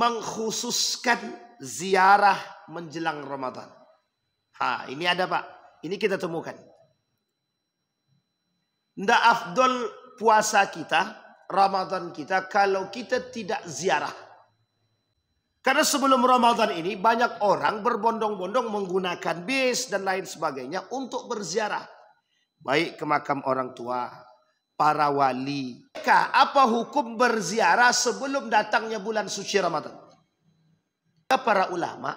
mengkhususkan ziarah menjelang Ramadan. Ini ada Pak, ini kita temukan. Ndak afdol puasa kita, Ramadan kita, kalau kita tidak ziarah. Karena sebelum Ramadan ini banyak orang berbondong-bondong menggunakan bis dan lain sebagainya untuk berziarah. Baik ke makam orang tua, para wali. Apa hukum berziarah sebelum datangnya bulan suci Ramadan? Para ulama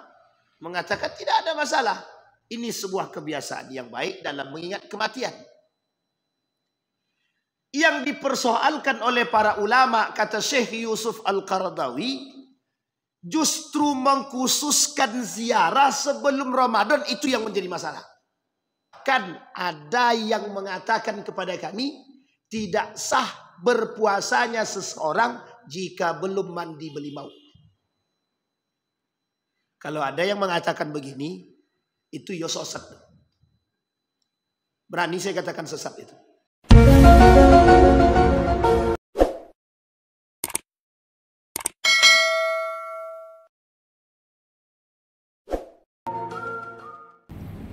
mengatakan tidak ada masalah. Ini sebuah kebiasaan yang baik dalam mengingat kematian. Yang dipersoalkan oleh para ulama, kata Syekh Yusuf Al-Qaradawi, justru mengkhususkan ziarah sebelum Ramadan itu yang menjadi masalah. Kan ada yang mengatakan kepada kami, tidak sah berpuasanya seseorang jika belum mandi belimau. Kalau ada yang mengatakan begini, itu ya sesat. Berani saya katakan sesat itu.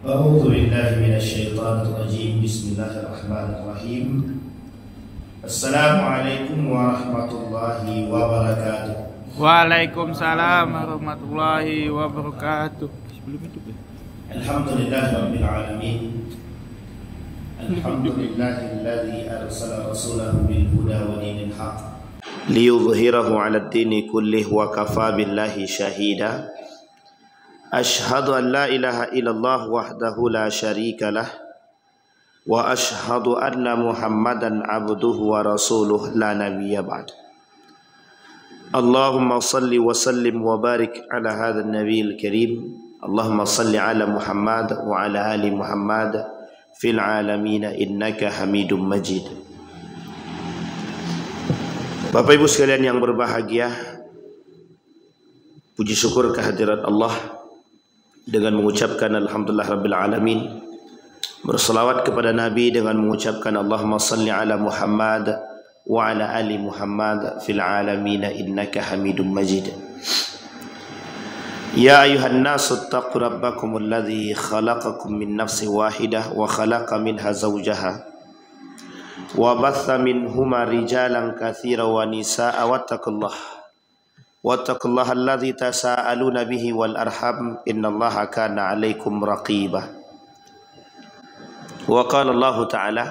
A'udzu billahi minasyaitonir rajim. Bismillahirrahmanirrahim. Assalamualaikum warahmatullahi wabarakatuh. Waalaikumsalam warahmatullahi wabarakatuh. Alhamdulillahirabbil alamin. Alhamdulillahilladzi arsala rasulahu bil huda wa dinil haqq liyudhhirahu 'alad dini kullih wa kafa billahi shahida. Ashhadu an la ilaha illallah wahdahu la syarika lah wa ashhadu anna Muhammadan abduhu wa rasuluh la nabiyya ba'd. Allahumma salli wa sallim wa barik ala hadzal nabiyil karim. Allahumma salli ala Muhammad wa ala ali Muhammad fil alamin innaka Hamidum Majid. Bapak Ibu sekalian yang berbahagia, puji syukur kehadirat Allah dengan mengucapkan alhamdulillah rabbil alamin, berselawat kepada Nabi dengan mengucapkan Allahumma salli ala Muhammad wa ala ali Muhammad fil alamin innaka Hamidum Majid. Ya ayuhan nasu taqu rabbakum alladhi khalaqakum min nafsin wahidah wa khalaqa minha zawjaha wa batha minhuma rijalan katsiran wa nisaa wattaqullaha alladzi tasaaluna bihi wal arham innallaha kana 'alaikum raqiba. Wa qala Allah ta'ala,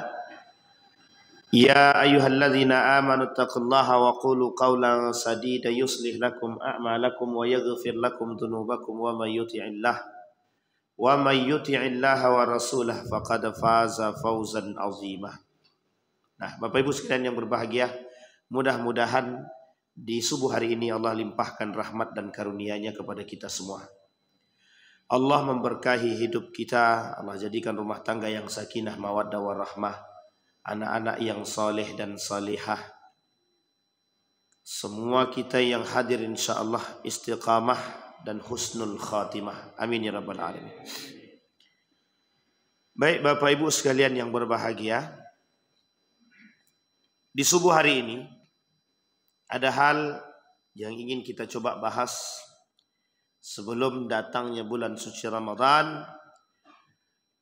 ya ayyuhalladzina amanu taqullaha wa qulu qawlan sadida yuslih lakum a'malakum wa yaghfir lakum dhunubakum wa may yuti'illaha wa rasulahu faqad faza fawzan 'azima. Nah, Bapak Ibu sekalian yang berbahagia, mudah-mudahan di subuh hari ini Allah limpahkan rahmat dan karunia-Nya kepada kita semua. Allah memberkahi hidup kita, Allah jadikan rumah tangga yang sakinah, mawaddah warahmah, anak-anak yang soleh dan salihah. Semua kita yang hadir insyaallah istiqamah dan husnul khatimah. Amin ya rabbal alamin. Baik Bapak Ibu sekalian yang berbahagia, di subuh hari ini ada hal yang ingin kita coba bahas sebelum datangnya bulan suci Ramadan.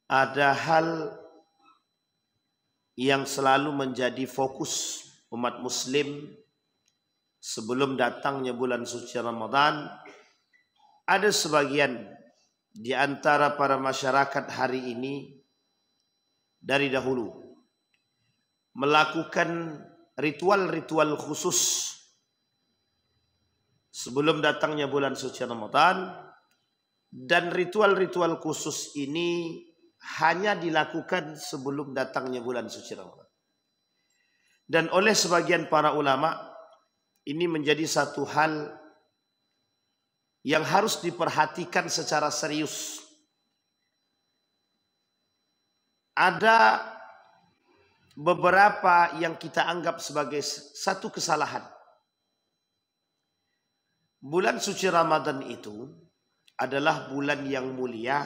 Ada hal yang selalu menjadi fokus umat muslim sebelum datangnya bulan suci Ramadan. Ada sebagian di antara para masyarakat hari ini dari dahulu melakukan ritual-ritual khusus sebelum datangnya bulan suci Ramadan, dan ritual-ritual khusus ini hanya dilakukan sebelum datangnya bulan suci Ramadan. Dan oleh sebagian para ulama, ini menjadi satu hal yang harus diperhatikan secara serius. Ada beberapa yang kita anggap sebagai satu kesalahan. Bulan suci Ramadan itu adalah bulan yang mulia,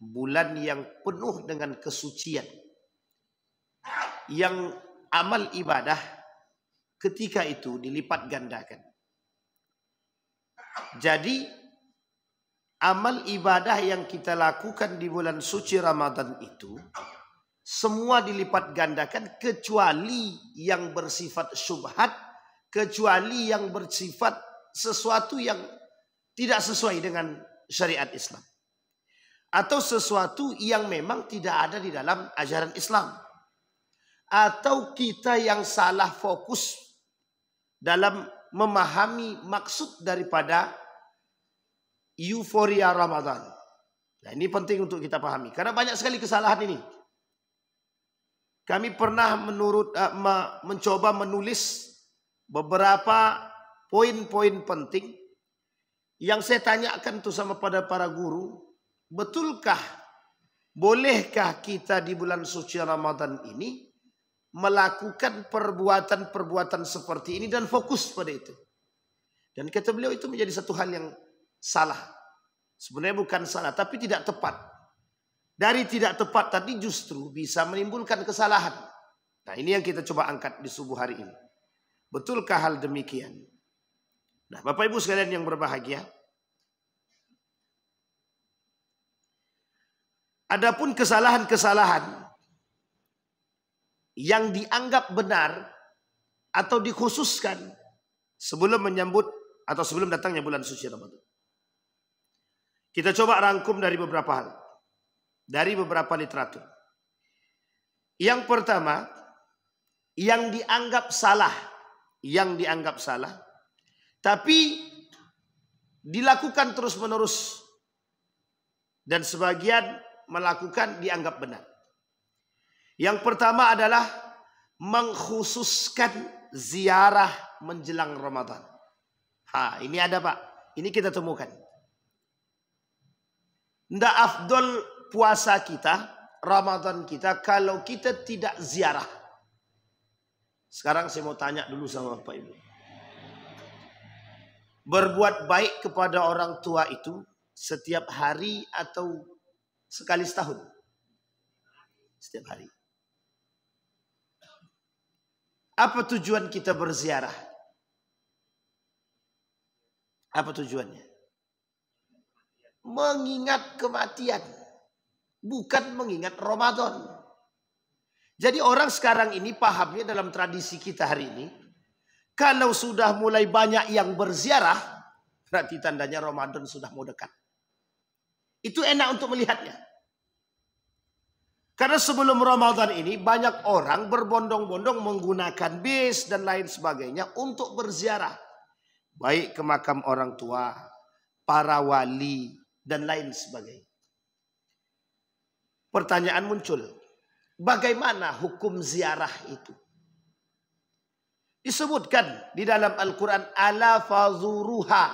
bulan yang penuh dengan kesucian, yang amal ibadah ketika itu dilipat gandakan. Jadi amal ibadah yang kita lakukan di bulan suci Ramadan itu semua dilipat gandakan kecuali yang bersifat syubhat, kecuali yang bersifat sesuatu yang tidak sesuai dengan syariat Islam. Atau sesuatu yang memang tidak ada di dalam ajaran Islam. Atau kita yang salah fokus dalam memahami maksud daripada euforia Ramadan. Nah, ini penting untuk kita pahami. Karena banyak sekali kesalahan ini. Kami pernah mencoba menulis beberapa poin-poin penting yang saya tanyakan tuh sama pada para guru. Betulkah, bolehkah kita di bulan suci Ramadan ini melakukan perbuatan-perbuatan seperti ini dan fokus pada itu? Dan kata beliau itu menjadi satu hal yang salah. Sebenarnya bukan salah, tapi tidak tepat. Dari tidak tepat tadi justru bisa menimbulkan kesalahan. Nah, ini yang kita coba angkat di subuh hari ini. Betulkah hal demikian? Nah, Bapak Ibu sekalian yang berbahagia, adapun kesalahan-kesalahan yang dianggap benar atau dikhususkan sebelum menyambut atau sebelum datangnya bulan suci Ramadan, kita coba rangkum dari beberapa hal, dari beberapa literatur. Yang pertama, yang dianggap salah, tapi dilakukan terus-menerus dan sebagian melakukan dianggap benar. Yang pertama adalah mengkhususkan ziarah menjelang Ramadan. Ini ada Pak, ini kita temukan. Ndak afdol puasa kita, Ramadan kita, kalau kita tidak ziarah. Sekarang saya mau tanya dulu sama Bapak Ibu. Berbuat baik kepada orang tua itu setiap hari atau sekali setahun? Setiap hari. Apa tujuan kita berziarah? Apa tujuannya? Mengingat kematian, bukan mengingat Ramadan. Jadi orang sekarang ini pahamnya dalam tradisi kita hari ini, kalau sudah mulai banyak yang berziarah, berarti tandanya Ramadan sudah mau dekat. Itu enak untuk melihatnya. Karena sebelum Ramadan ini banyak orang berbondong-bondong menggunakan bis dan lain sebagainya untuk berziarah. Baik ke makam orang tua, para wali, dan lain sebagainya. Pertanyaan muncul, bagaimana hukum ziarah itu? Disebutkan di dalam Al-Quran, ala fazuruha.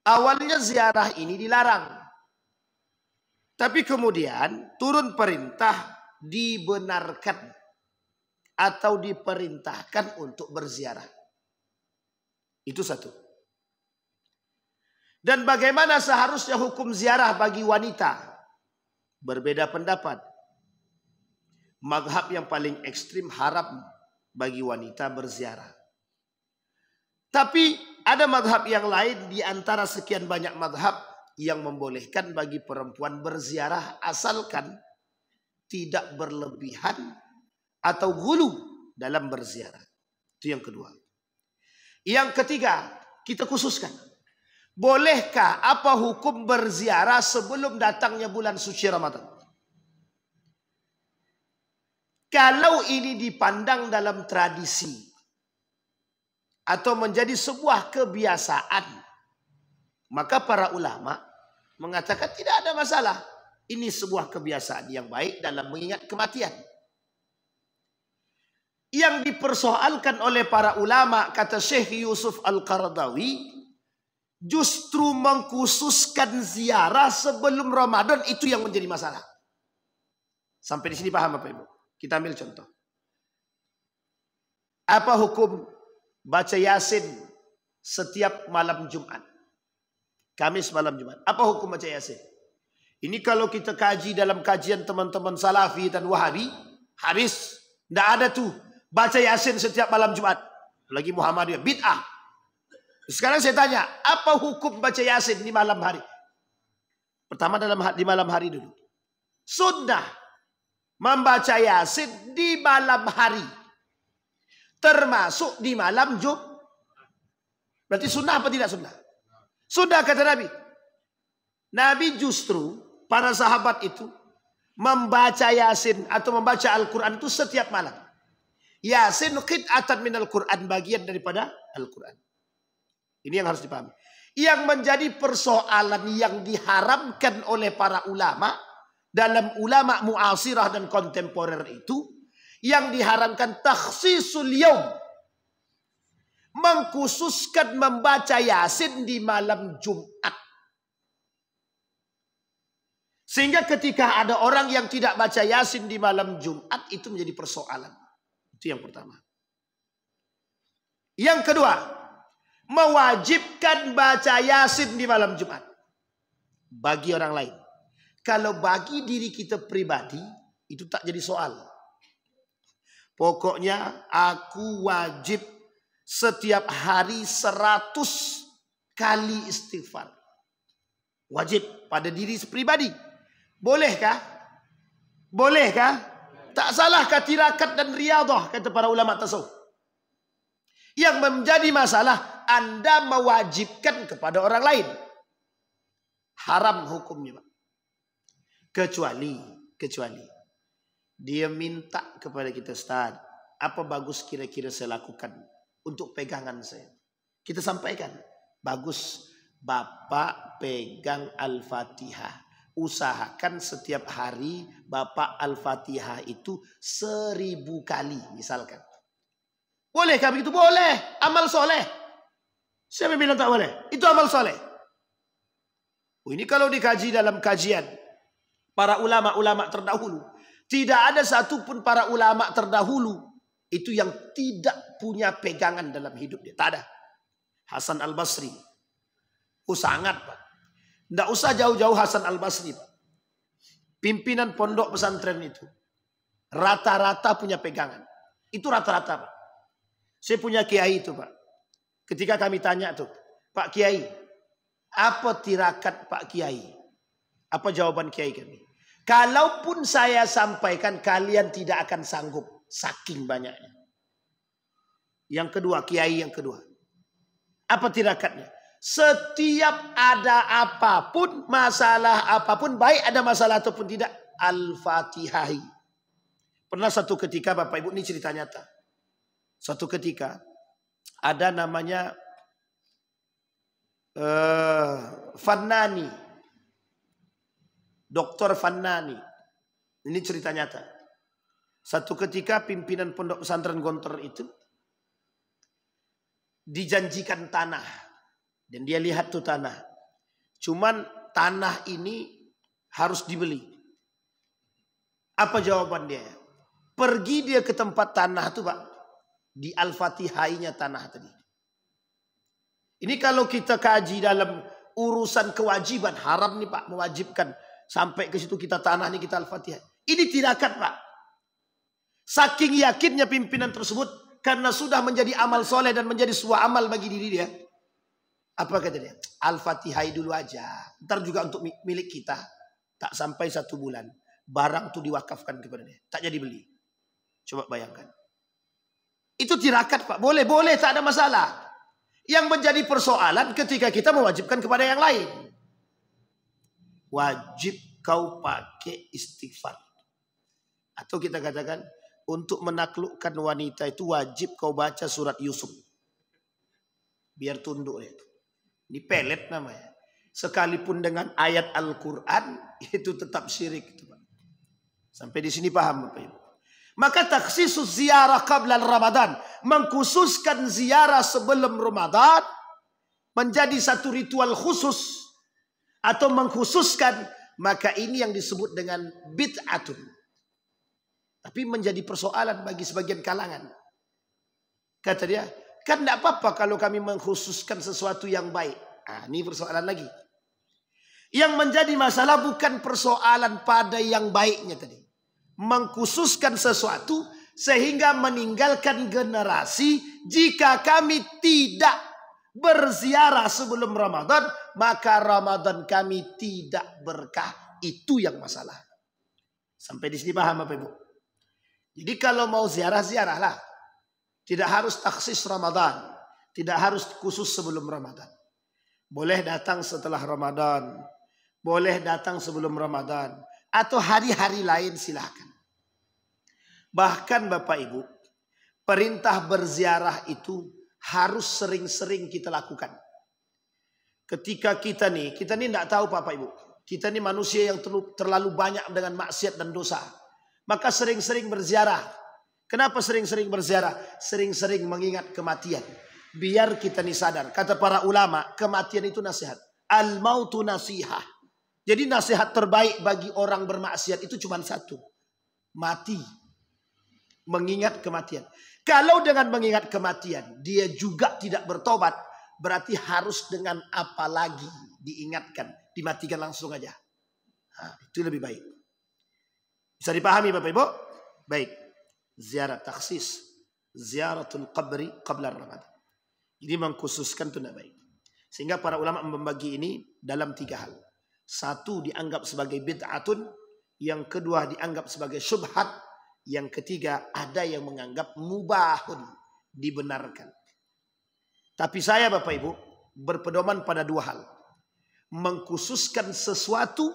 Awalnya ziarah ini dilarang. Tapi kemudian turun perintah dibenarkan atau diperintahkan untuk berziarah. Itu satu. Dan bagaimana seharusnya hukum ziarah bagi wanita? Berbeda pendapat. Mazhab yang paling ekstrim haram bagi wanita berziarah. Tapi ada mazhab yang lain di antara sekian banyak mazhab yang membolehkan bagi perempuan berziarah asalkan tidak berlebihan atau gulu dalam berziarah. Itu yang kedua. Yang ketiga, kita khususkan. Bolehkah apa hukum berziarah sebelum datangnya bulan suci Ramadan? Kalau ini dipandang dalam tradisi atau menjadi sebuah kebiasaan, maka para ulama mengatakan tidak ada masalah. Ini sebuah kebiasaan yang baik dalam mengingat kematian. Yang dipersoalkan oleh para ulama, kata Syekh Yusuf Al-Qaradawi, justru mengkhususkan ziarah sebelum Ramadan itu yang menjadi masalah. Sampai di sini paham Bapak Ibu? Kita ambil contoh. Apa hukum baca Yasin setiap malam Jumat? Kamis malam Jumat. Apa hukum baca Yasin? Ini kalau kita kaji dalam kajian teman-teman Salafi dan Wahabi, hadis tidak ada tuh baca Yasin setiap malam Jumat. Lagi Muhammadiyah bid'ah. Sekarang saya tanya, apa hukum baca Yasin di malam hari? Pertama di malam hari dulu. Sunnah membaca Yasin di malam hari. Termasuk di malam Jumat. Berarti sunnah apa tidak sunnah? Sunnah kata Nabi. Nabi justru para sahabat itu membaca Yasin atau membaca Al-Quran itu setiap malam. Yasin qit'atan minal Quran, bagian daripada Al-Quran. Ini yang harus dipahami. Yang menjadi persoalan yang diharamkan oleh para ulama dalam ulama muasirah dan kontemporer itu, yang diharamkan takhsisul yaum, mengkhususkan membaca Yasin di malam Jumat. Sehingga ketika ada orang yang tidak baca Yasin di malam Jumat, itu menjadi persoalan. Itu yang pertama. Yang kedua, mewajibkan baca Yasin di malam Jumat bagi orang lain. Kalau bagi diri kita pribadi, itu tak jadi soal. Pokoknya aku wajib setiap hari 100 kali istighfar. Wajib pada diri pribadi. Bolehkah? Bolehkah? Tak salahkah tirakat dan riadah, kata para ulama tasawuf? Yang menjadi masalah, Anda mewajibkan kepada orang lain. Haram hukumnya, Pak. Kecuali dia minta kepada kita, Ustaz, apa bagus kira-kira saya lakukan untuk pegangan saya? Kita sampaikan, bagus Bapak pegang Al-Fatihah. Usahakan setiap hari Bapak Al-Fatihah itu 1000 kali misalkan. Bolehkah begitu? Boleh. Amal soleh. Siapa bilang tak boleh? Itu amal soleh. Ini kalau dikaji dalam kajian para ulama-ulama terdahulu, tidak ada satupun para ulama terdahulu itu yang tidak punya pegangan dalam hidup dia. Tak ada. Hasan Al-Basri. Oh sangat, Pak. Tidak usah jauh-jauh Hasan Al-Basri, Pak. Pimpinan pondok pesantren itu rata-rata punya pegangan. Itu rata-rata, Pak. Saya punya kiai itu, Pak. Ketika kami tanya tuh, Pak Kiai, apa tirakat Pak Kiai? Apa jawaban kiai kami? Kalaupun saya sampaikan, kalian tidak akan sanggup, saking banyaknya. Yang kedua, kiai yang kedua, apa tirakatnya? Setiap ada apapun, masalah apapun, baik ada masalah ataupun tidak, Al-Fatihahi. Pernah satu ketika, Bapak Ibu, ini cerita nyata. Suatu ketika ada namanya Fannani, Dr. Fannani. Ini cerita nyata. Satu ketika pimpinan pondok pesantren Gontor itu dijanjikan tanah. Dan dia lihat tuh tanah. Cuman tanah ini harus dibeli. Apa jawaban dia? Pergi dia ke tempat tanah tuh, Pak. Di Al-Fatihainya tanah tadi. Ini kalau kita kaji dalam urusan kewajiban, haram nih Pak, mewajibkan. Sampai ke situ kita tanah nih, kita Al-Fatihah. Ini tirakat, Pak. Saking yakinnya pimpinan tersebut, karena sudah menjadi amal soleh dan menjadi sebuah amal bagi diri dia. Apa kata dia? Al-Fatihah dulu aja. Ntar juga untuk milik kita. Tak sampai 1 bulan. Barang itu diwakafkan kepada dia. Tak jadi beli. Coba bayangkan. Itu tirakat, Pak. Boleh, boleh, tak ada masalah. Yang menjadi persoalan ketika kita mewajibkan kepada yang lain. Wajib kau pakai istighfar. Atau kita katakan, untuk menaklukkan wanita itu wajib kau baca surat Yusuf. Biar tunduk dia. Ini pelet namanya. Sekalipun dengan ayat Al-Quran, itu tetap syirik. Sampai di sini paham Bapak Ibu. Maka takhsisus ziarah qabla Ramadan, mengkhususkan ziarah sebelum Ramadan menjadi satu ritual khusus atau mengkhususkan, maka ini yang disebut dengan bid'atun. Tapi menjadi persoalan bagi sebagian kalangan. Kata dia, kan tidak apa-apa kalau kami mengkhususkan sesuatu yang baik. Nah, ini persoalan lagi. Yang menjadi masalah bukan persoalan pada yang baiknya tadi. Mengkhususkan sesuatu sehingga meninggalkan generasi jika kami tidak berziarah sebelum Ramadan, maka Ramadan kami tidak berkah. Itu yang masalah. Sampai di sini paham Bapak Ibu? Jadi kalau mau ziarah, ziarahlah. Tidak harus taksis Ramadan. Tidak harus khusus sebelum Ramadan. Boleh datang setelah Ramadan. Boleh datang sebelum Ramadan. Atau hari-hari lain silahkan. Bahkan Bapak Ibu, perintah berziarah itu harus sering-sering kita lakukan. Ketika kita nih tidak tahu Bapak Ibu. Kita nih manusia yang terlalu banyak dengan maksiat dan dosa. Maka sering-sering berziarah. Kenapa sering-sering berziarah? Sering-sering mengingat kematian. Biar kita nih sadar. Kata para ulama, kematian itu nasihat. Al-mautu nasihah. Jadi nasihat terbaik bagi orang bermaksiat itu cuma satu. Mati. Mengingat kematian. Kalau dengan mengingat kematian dia juga tidak bertobat, berarti harus dengan apa lagi diingatkan, dimatikan langsung aja. Nah, itu lebih baik. Bisa dipahami Bapak Ibu? Baik. Ziarah taksis, ziaratul qabri qabla Ramadan. Ini mengkhususkan itu tidak baik. Sehingga para ulama membagi ini dalam 3 hal. Satu dianggap sebagai bid'atun, yang kedua dianggap sebagai syubhat, yang ketiga ada yang menganggap mubahun, dibenarkan. Tapi saya Bapak Ibu berpedoman pada 2 hal. Mengkhususkan sesuatu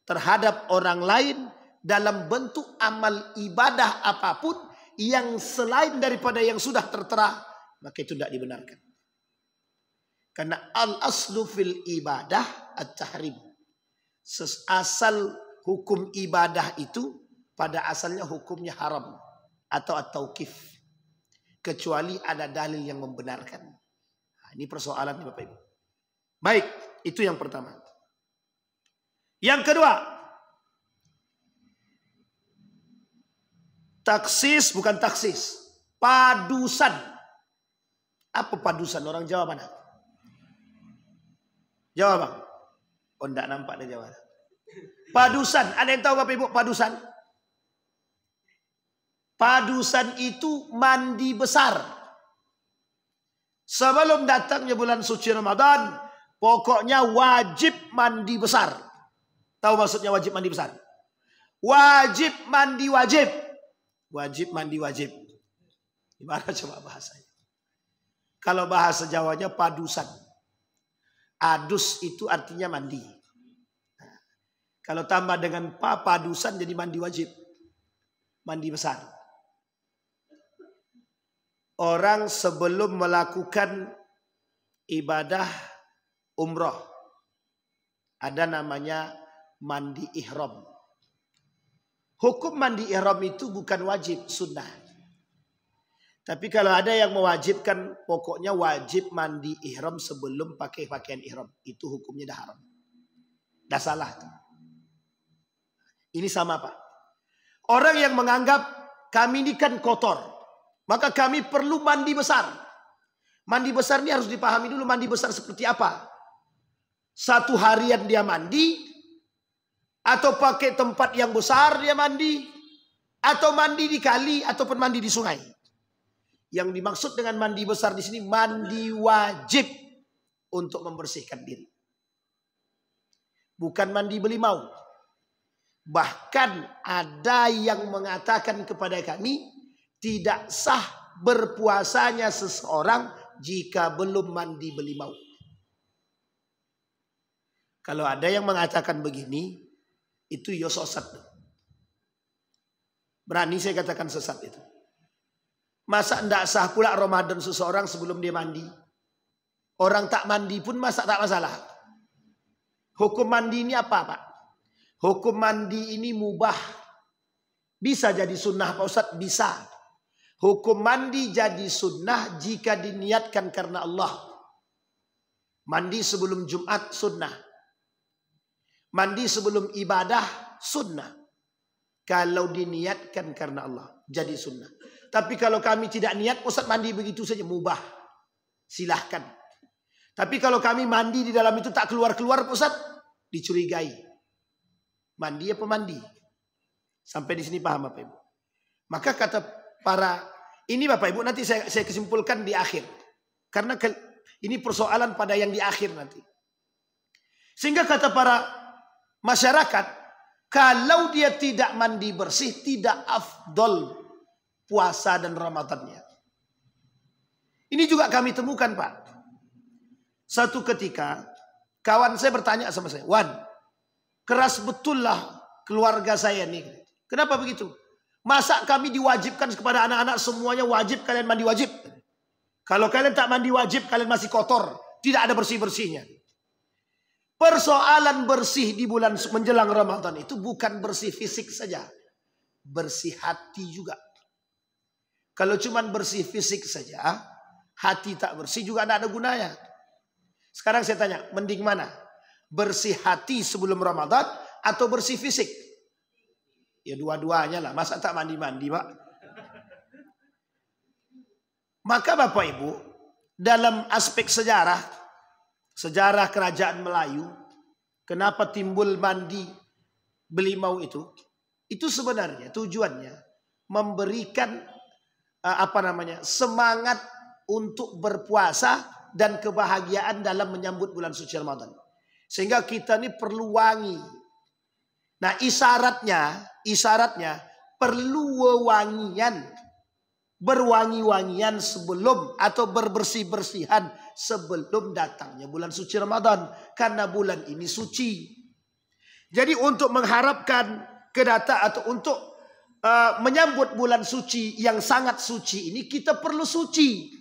terhadap orang lain dalam bentuk amal ibadah apapun yang selain daripada yang sudah tertera, maka itu tidak dibenarkan. Karena al-aslu fil ibadah at-tahrim. Asal hukum ibadah itu pada asalnya hukumnya haram atau at-tauqif. Kecuali ada dalil yang membenarkan. Nah, ini persoalan Bapak Ibu. Baik, itu yang pertama. Yang kedua, taksis bukan taksis, padusan. Apa padusan? Orang Jawa mana? Jawa Bang? Oh enggak nampak dari Jawa. Padusan, ada yang tahu Bapak Ibu padusan? Padusan itu mandi besar. Sebelum datangnya bulan suci Ramadan, pokoknya wajib mandi besar. Tahu maksudnya wajib mandi besar? Wajib mandi wajib. Wajib mandi wajib. Gimana coba bahasanya? Kalau bahasa Jawanya padusan. Adus itu artinya mandi. Nah, kalau tambah dengan padusan jadi mandi wajib. Mandi besar. Orang sebelum melakukan ibadah umroh, ada namanya mandi ihram. Hukum mandi ihram itu bukan wajib, sunnah. Tapi kalau ada yang mewajibkan, pokoknya wajib mandi ihram sebelum pakai pakaian ihram. Itu hukumnya dah haram. Dah salah. Ini sama Pak. Orang yang menganggap kami ini kan kotor. Maka kami perlu mandi besar. Mandi besar ini harus dipahami dulu mandi besar seperti apa. 1 harian dia mandi. Atau pakai tempat yang besar dia mandi. Atau mandi di kali ataupun mandi di sungai. Yang dimaksud dengan mandi besar di sini mandi wajib untuk membersihkan diri. Bukan mandi beli mau. Bahkan ada yang mengatakan kepada kami tidak sah berpuasanya seseorang jika belum mandi beli mau. Kalau ada yang mengatakan begini, itu ya sesat. Berani saya katakan sesat itu. Masa tidak sah pula Ramadan seseorang sebelum dia mandi? Orang tak mandi pun masa tak masalah. Hukum mandi ini apa Pak? Hukum mandi ini mubah. Bisa jadi sunnah Pak Ustadz? Bisa. Hukum mandi jadi sunnah jika diniatkan karena Allah. Mandi sebelum Jumat sunnah. Mandi sebelum ibadah sunnah. Kalau diniatkan karena Allah jadi sunnah. Tapi kalau kami tidak niat, Ustaz mandi begitu saja mubah. Silahkan. Tapi kalau kami mandi di dalam itu tak keluar-keluar Ustaz, dicurigai. Mandi apa mandi? Sampai di sini paham Bapak Ibu. Maka kata para ini Bapak Ibu nanti saya kesimpulkan di akhir. Karena Ini persoalan pada yang di akhir nanti. Sehingga kata para masyarakat, kalau dia tidak mandi bersih, tidak afdol puasa dan Ramadannya. Ini juga kami temukan, Pak. Satu ketika kawan saya bertanya sama saya, Wan, keras betul lah keluarga saya nih. Kenapa begitu? Masa kami diwajibkan kepada anak-anak semuanya wajib kalian mandi wajib? Kalau kalian tak mandi wajib, kalian masih kotor. Tidak ada bersih-bersihnya. Persoalan bersih di bulan menjelang Ramadan itu bukan bersih fisik saja. Bersih hati juga. Kalau cuman bersih fisik saja, hati tak bersih juga tidak ada gunanya. Sekarang saya tanya, mending mana? Bersih hati sebelum Ramadan atau bersih fisik? Ya dua-duanya lah. Masa tak mandi-mandi, Pak? Maka Bapak Ibu, dalam aspek sejarah kerajaan Melayu, kenapa timbul mandi belimau itu sebenarnya tujuannya memberikan semangat untuk berpuasa dan kebahagiaan dalam menyambut bulan suci Ramadan. Sehingga kita ini perlu wangi. Nah, isyaratnya perlu wewangian. Berwangi-wangian sebelum atau berbersih-bersihan sebelum datangnya bulan suci Ramadan. Karena bulan ini suci. Jadi untuk mengharapkan kedatangan atau untuk menyambut bulan suci yang sangat suci ini, kita perlu suci.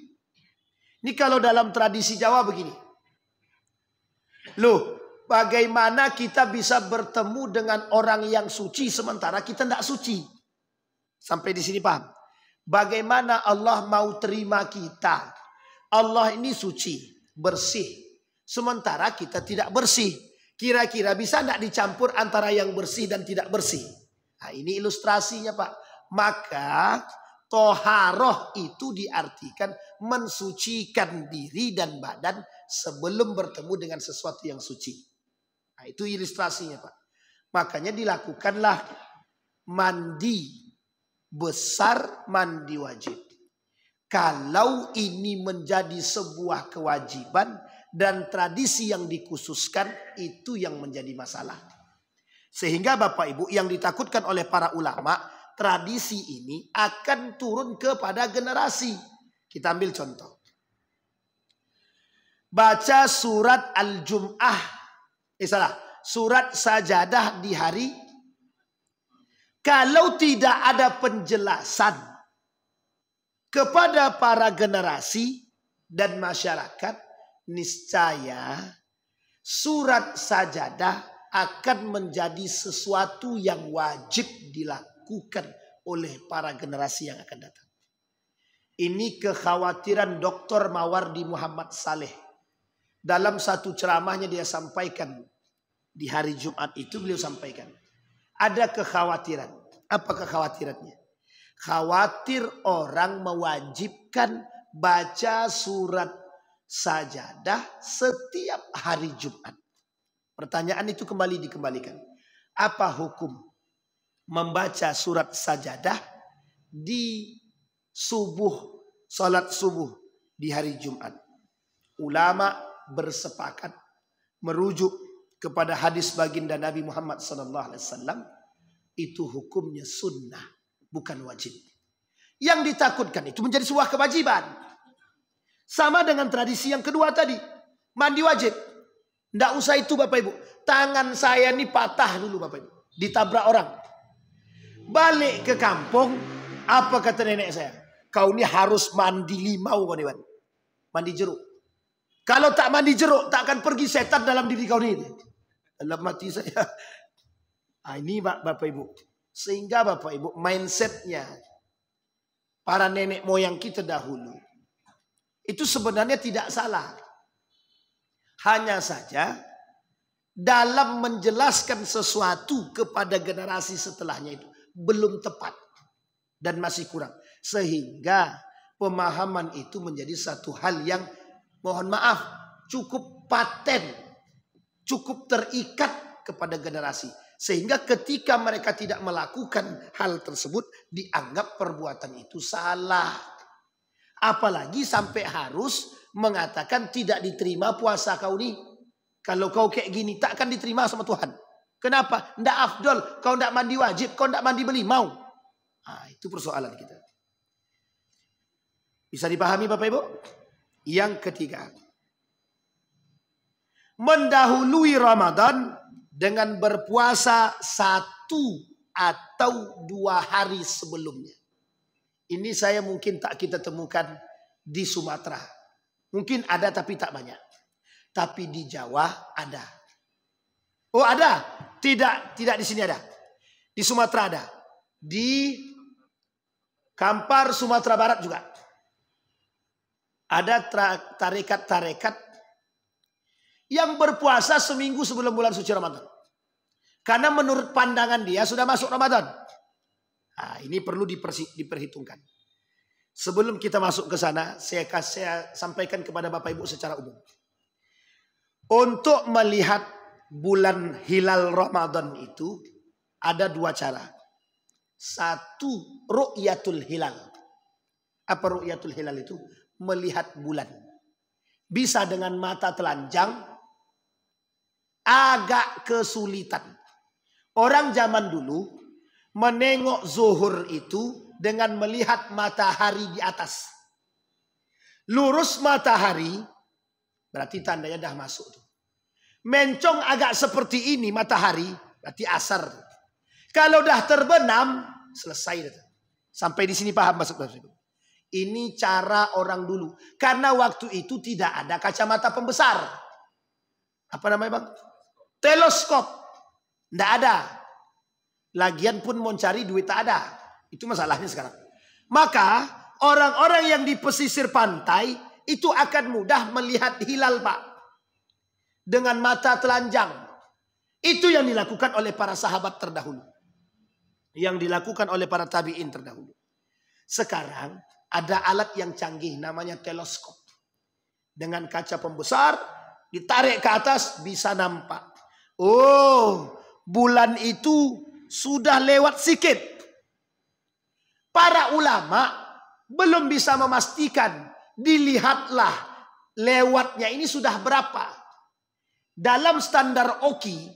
Ini kalau dalam tradisi Jawa begini. Loh, bagaimana kita bisa bertemu dengan orang yang suci sementara kita tidak suci? Sampai di sini paham? Bagaimana Allah mau terima kita? Allah ini suci, bersih. Sementara kita tidak bersih. Kira-kira bisa tidak dicampur antara yang bersih dan tidak bersih? Nah, ini ilustrasinya, Pak. Maka toharoh itu diartikan mensucikan diri dan badan sebelum bertemu dengan sesuatu yang suci. Nah, itu ilustrasinya, Pak. Makanya dilakukanlah mandi besar, mandi wajib. Kalau ini menjadi sebuah kewajiban dan tradisi yang dikhususkan, itu yang menjadi masalah. Sehingga Bapak Ibu, yang ditakutkan oleh para ulama, tradisi ini akan turun kepada generasi. Kita ambil contoh. Baca surat Al-Jum'ah. Surat Sajadah di hari. Kalau tidak ada penjelasan kepada para generasi dan masyarakat, niscaya surat Sajadah akan menjadi sesuatu yang wajib dilakukan oleh para generasi yang akan datang. Ini kekhawatiran Dr. Mawardi Muhammad Saleh. Dalam satu ceramahnya dia sampaikan di hari Jumat itu, beliau sampaikan ada kekhawatiran. Apa kekhawatirannya? Khawatir orang mewajibkan baca surat Sajadah setiap hari Jumat. Pertanyaan itu kembali dikembalikan. Apa hukum membaca surat Sajadah di salat subuh di hari Jumat? Ulama bersepakat merujuk kepada hadis baginda Nabi Muhammad SAW, itu hukumnya sunnah, bukan wajib. Yang ditakutkan itu menjadi sebuah kewajiban. Sama dengan tradisi yang kedua tadi, mandi wajib. Tidak usah itu Bapak Ibu. Tangan saya ini patah dulu Bapak Ibu, ditabrak orang. Balik ke kampung, apa kata nenek saya? Kau ini harus mandi limau, kawan. Mandi jeruk. Kalau tak mandi jeruk, tak akan pergi setan dalam diri kau ini. Dalam hati saya. Nah, ini Bapak Ibu. Sehingga Bapak Ibu, mindsetnya para nenek moyang kita dahulu itu sebenarnya tidak salah. Hanya saja dalam menjelaskan sesuatu kepada generasi setelahnya itu belum tepat dan masih kurang. Sehingga pemahaman itu menjadi satu hal yang mohon maaf cukup paten, cukup terikat kepada generasi. Sehingga ketika mereka tidak melakukan hal tersebut, dianggap perbuatan itu salah. Apalagi sampai harus mengatakan tidak diterima puasa kau ni. Kalau kau kayak gini tak akan diterima sama Tuhan. Kenapa? Ndak afdol, kau ndak mandi wajib, kau ndak mandi belimau. Itu persoalan kita. Bisa dipahami Bapak Ibu? Yang ketiga, mendahului Ramadan dengan berpuasa 1 atau 2 hari sebelumnya. Ini saya mungkin tak kita temukan di Sumatera. Mungkin ada tapi tak banyak. Tapi di Jawa ada. Oh ada. Tidak di sini ada. Di Sumatera ada. Di Kampar Sumatera Barat juga. Ada tarekat-tarekat yang berpuasa seminggu sebelum bulan suci Ramadan. Karena menurut pandangan dia sudah masuk Ramadan. Ini perlu diperhitungkan. Sebelum kita masuk ke sana, saya sampaikan kepada Bapak Ibu secara umum. Untuk melihat bulan hilal Ramadan itu ada 2 cara. 1, ru'yatul hilal. Apa ru'yatul hilal itu? Melihat bulan. Bisa dengan mata telanjang, agak kesulitan. Orang zaman dulu menengok zuhur itu dengan melihat matahari di atas. Lurus matahari, berarti tandanya dah masuk. Mencong agak seperti ini matahari, berarti asar. Kalau dah terbenam, selesai. Sampai di sini paham maksudnya. Ini cara orang dulu. Karena waktu itu tidak ada kacamata pembesar. Apa namanya Bang? Teleskop. Tidak ada. Lagian pun mau cari duit tak ada. Itu masalahnya sekarang. Maka orang-orang yang di pesisir pantai itu akan mudah melihat hilal Pak. Dengan mata telanjang. Itu yang dilakukan oleh para sahabat terdahulu. Yang dilakukan oleh para tabi'in terdahulu. Sekarang ada alat yang canggih namanya teleskop. Dengan kaca pembesar ditarik ke atas bisa nampak. Oh, bulan itu sudah lewat sikit. Para ulama belum bisa memastikan. Dilihatlah lewatnya ini sudah berapa. Dalam standar OKI,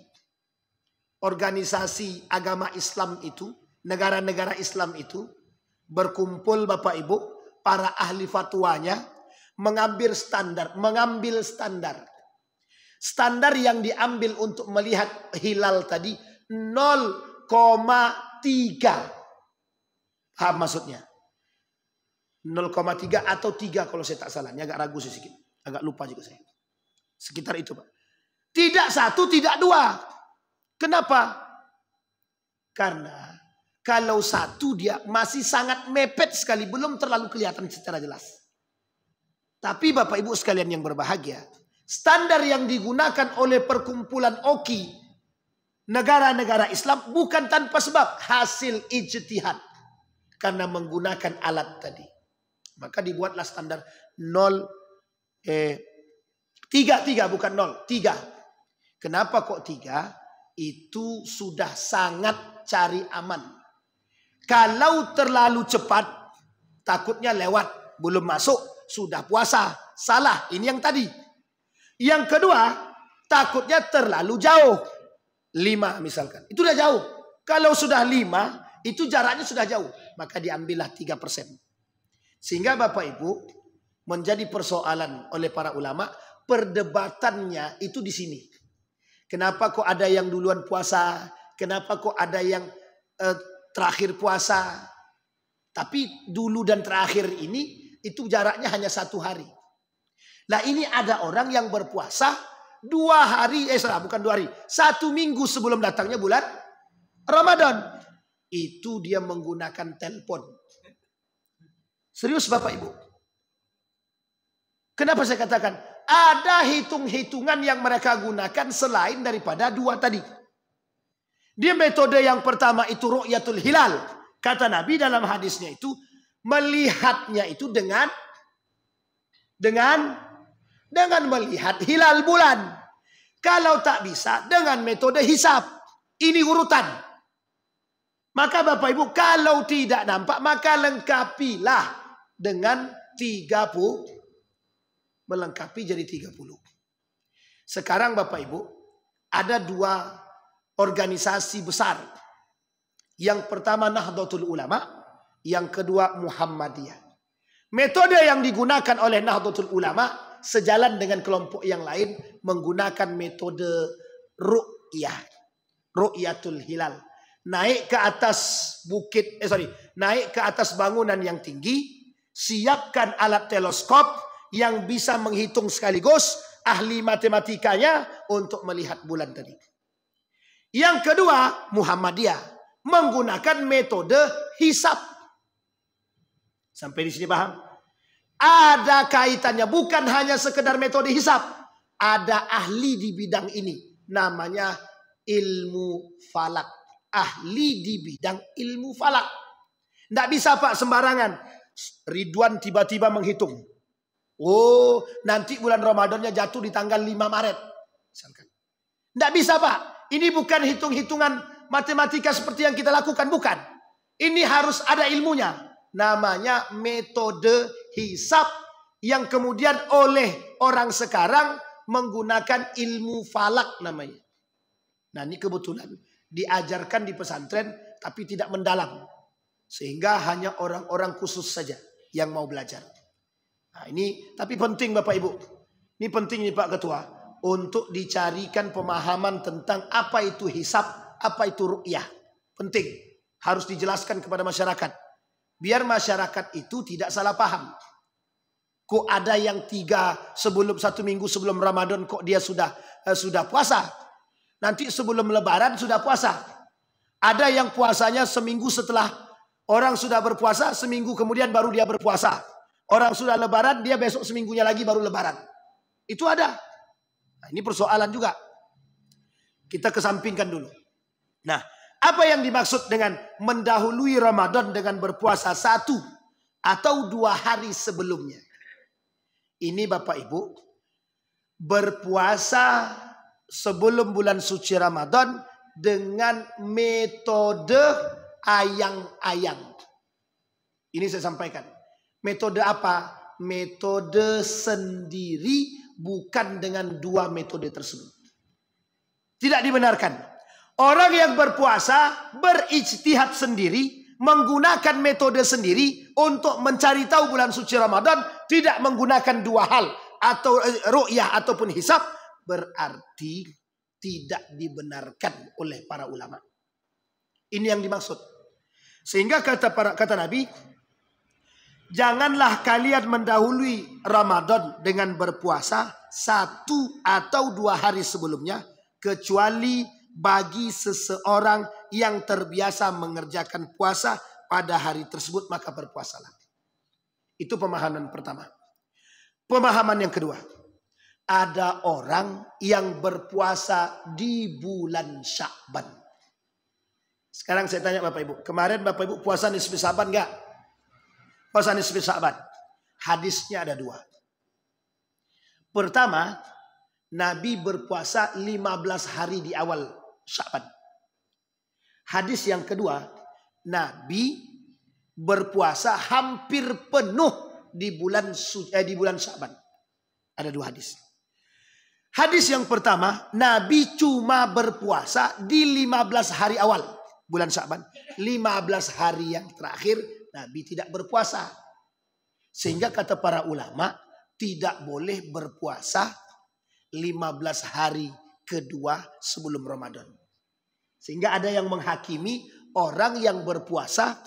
organisasi agama Islam itu, negara-negara Islam itu, berkumpul Bapak Ibu, para ahli fatwanya, mengambil standar. Standar yang diambil untuk melihat hilal tadi 0,3. Paham maksudnya? 0,3 atau 3 kalau saya tak salah. Ini agak ragu sedikit. Agak lupa juga saya. Sekitar itu Pak. Tidak 1, tidak 2. Kenapa? Karena kalau 1 dia masih sangat mepet sekali. Belum terlalu kelihatan secara jelas. Tapi Bapak Ibu sekalian yang berbahagia. Standar yang digunakan oleh perkumpulan OKI. Negara-negara Islam bukan tanpa sebab. Hasil ijtihad. Karena menggunakan alat tadi. Maka dibuatlah standar 3 bukan 0. 3. Kenapa kok 3? Itu sudah sangat cari aman. Kalau terlalu cepat, takutnya lewat. Belum masuk, sudah puasa. Salah, ini yang tadi. Yang kedua, takutnya terlalu jauh. 5 misalkan. Itu sudah jauh. Kalau sudah 5, itu jaraknya sudah jauh. Maka diambillah 3%. Sehingga Bapak Ibu, menjadi persoalan oleh para ulama, perdebatannya itu di sini. Kenapa kok ada yang duluan puasa? Kenapa kok ada yang terakhir puasa? Tapi dulu dan terakhir ini itu jaraknya hanya 1 hari. Nah ini ada orang yang berpuasa 2 hari, bukan 2 hari. 1 minggu sebelum datangnya bulan Ramadan. Itu dia menggunakan telepon. Serius Bapak Ibu. Kenapa saya katakan? Ada hitung-hitungan yang mereka gunakan selain daripada 2 tadi. Dia metode yang pertama itu ru'yatul hilal. Kata Nabi dalam hadisnya itu, melihatnya itu dengan melihat hilal bulan. Kalau tak bisa, dengan metode hisab. Ini urutan. Maka Bapak Ibu, kalau tidak nampak, maka lengkapilah dengan 30 melengkapi jadi 30. Sekarang Bapak Ibu, ada dua organisasi besar. Yang pertama Nahdlatul Ulama, yang kedua Muhammadiyah. Metode yang digunakan oleh Nahdlatul Ulama sejalan dengan kelompok yang lain menggunakan metode ru'yah, ru'yatul hilal. Naik ke atas naik ke atas bangunan yang tinggi, siapkan alat teleskop yang bisa menghitung sekaligus, ahli matematikanya untuk melihat bulan tadi. Yang kedua, Muhammadiyah menggunakan metode hisab. Sampai di sini paham? Ada kaitannya, bukan hanya sekedar metode hisab. Ada ahli di bidang ini, namanya ilmu falak. Ahli di bidang ilmu falak. Tidak bisa Pak sembarangan. Ridwan tiba-tiba menghitung. Oh, nanti bulan Ramadannya jatuh di tanggal 5 Maret. Misalkan. Tidak bisa Pak. Ini bukan hitung-hitungan matematika seperti yang kita lakukan. Bukan. Ini harus ada ilmunya. Namanya metode hisab. Yang kemudian oleh orang sekarang menggunakan ilmu falak namanya. Nah ini kebetulan diajarkan di pesantren tapi tidak mendalam. Sehingga hanya orang-orang khusus saja yang mau belajar. Nah ini tapi penting Bapak Ibu. Ini penting nih Pak Ketua. Untuk dicarikan pemahaman tentang apa itu hisab, apa itu ru'yah. Penting. Harus dijelaskan kepada masyarakat. Biar masyarakat itu tidak salah paham. Kok ada yang 1 minggu sebelum Ramadan kok dia sudah puasa. Nanti sebelum Lebaran sudah puasa. Ada yang puasanya seminggu setelah orang sudah berpuasa, seminggu kemudian baru dia berpuasa. Orang sudah Lebaran, dia besok seminggunya lagi baru Lebaran. Itu ada. Nah, ini persoalan juga. Kita kesampingkan dulu. Nah, apa yang dimaksud dengan mendahului Ramadan dengan berpuasa 1 atau 2 hari sebelumnya? Ini Bapak Ibu, berpuasa sebelum bulan suci Ramadan dengan metode ayang-ayang. Ini saya sampaikan. Metode apa? Metode sendiri, bukan dengan 2 metode tersebut. Tidak dibenarkan. Orang yang berpuasa berijtihad sendiri, menggunakan metode sendiri untuk mencari tahu bulan suci Ramadan, tidak menggunakan 2 hal atau ru'yah ataupun hisab, berarti tidak dibenarkan oleh para ulama. Ini yang dimaksud. Sehingga kata Nabi, janganlah kalian mendahului Ramadan dengan berpuasa 1 atau 2 hari sebelumnya, kecuali bagi seseorang yang terbiasa mengerjakan puasa pada hari tersebut, maka berpuasalah. Itu pemahaman pertama. Pemahaman yang kedua, ada orang yang berpuasa di bulan Sya'ban. Sekarang saya tanya Bapak Ibu, kemarin Bapak Ibu puasa nisfi Sya'ban enggak? Puasa nisfi Sya'ban. Hadisnya ada 2. Pertama, Nabi berpuasa 15 hari di awal Sya'ban. Hadis yang kedua, Nabi berpuasa hampir penuh di bulan Sya'ban. Ada 2 hadis. Hadis yang pertama, Nabi cuma berpuasa di 15 hari awal bulan Sya'ban. 15 hari yang terakhir Nabi tidak berpuasa. Sehingga kata para ulama, tidak boleh berpuasa 15 hari kedua sebelum Ramadan. Sehingga ada yang menghakimi orang yang berpuasa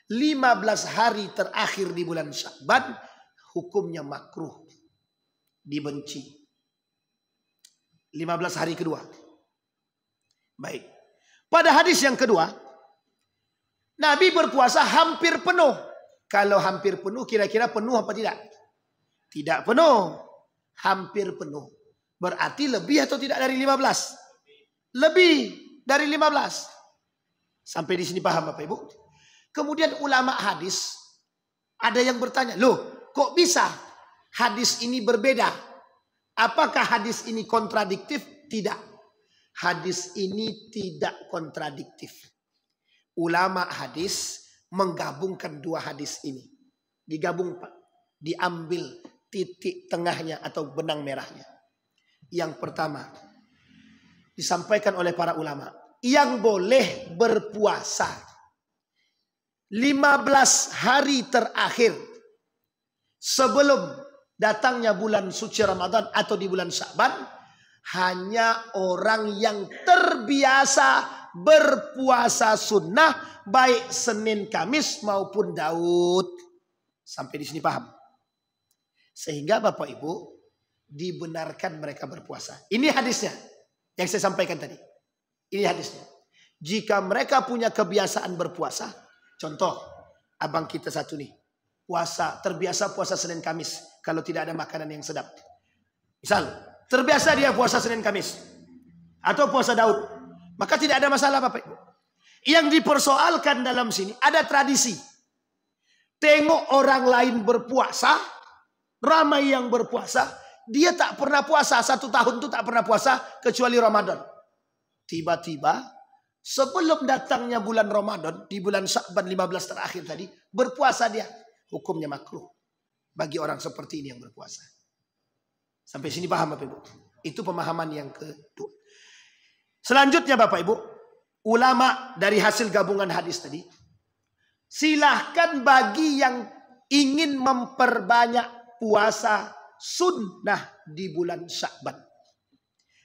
15 hari terakhir di bulan Sya'ban, hukumnya makruh, dibenci. 15 hari kedua. Baik. Pada hadis yang kedua, Nabi berpuasa hampir penuh. Kalau hampir penuh, kira-kira penuh apa tidak? Tidak penuh. Hampir penuh. Berarti lebih atau tidak dari 15? Lebih dari 15. Sampai di sini paham Bapak Ibu? Kemudian ulama hadis, ada yang bertanya, loh kok bisa hadis ini berbeda? Apakah hadis ini kontradiktif? Tidak. Hadis ini tidak kontradiktif. Ulama hadis menggabungkan 2 hadis ini. Digabung Pak. Diambil titik tengahnya atau benang merahnya. Yang pertama, disampaikan oleh para ulama, yang boleh berpuasa 15 hari terakhir sebelum datangnya bulan suci Ramadan atau di bulan Sya'ban, hanya orang yang terbiasa berpuasa sunnah, baik Senin, Kamis maupun Daud. Sampai di sini paham? Sehingga Bapak Ibu dibenarkan mereka berpuasa. Ini hadisnya yang saya sampaikan tadi. Ini hadisnya. Jika mereka punya kebiasaan berpuasa, contoh abang kita satu nih, terbiasa puasa Senin Kamis kalau tidak ada makanan yang sedap. Misal, terbiasa dia puasa Senin Kamis atau puasa Daud, maka tidak ada masalah Bapak Ibu. Yang dipersoalkan dalam sini ada tradisi. Tengok orang lain berpuasa, ramai yang berpuasa, dia tak pernah puasa, 1 tahun itu tak pernah puasa kecuali Ramadan. Tiba-tiba sebelum datangnya bulan Ramadan, di bulan Sya'ban 15 terakhir tadi, berpuasa dia. Hukumnya makruh bagi orang seperti ini yang berpuasa. Sampai sini paham Bapak Ibu? Itu pemahaman yang kedua. Selanjutnya Bapak Ibu, ulama dari hasil gabungan hadis tadi, silahkan bagi yang ingin memperbanyak puasa sunnah di bulan Sya'ban.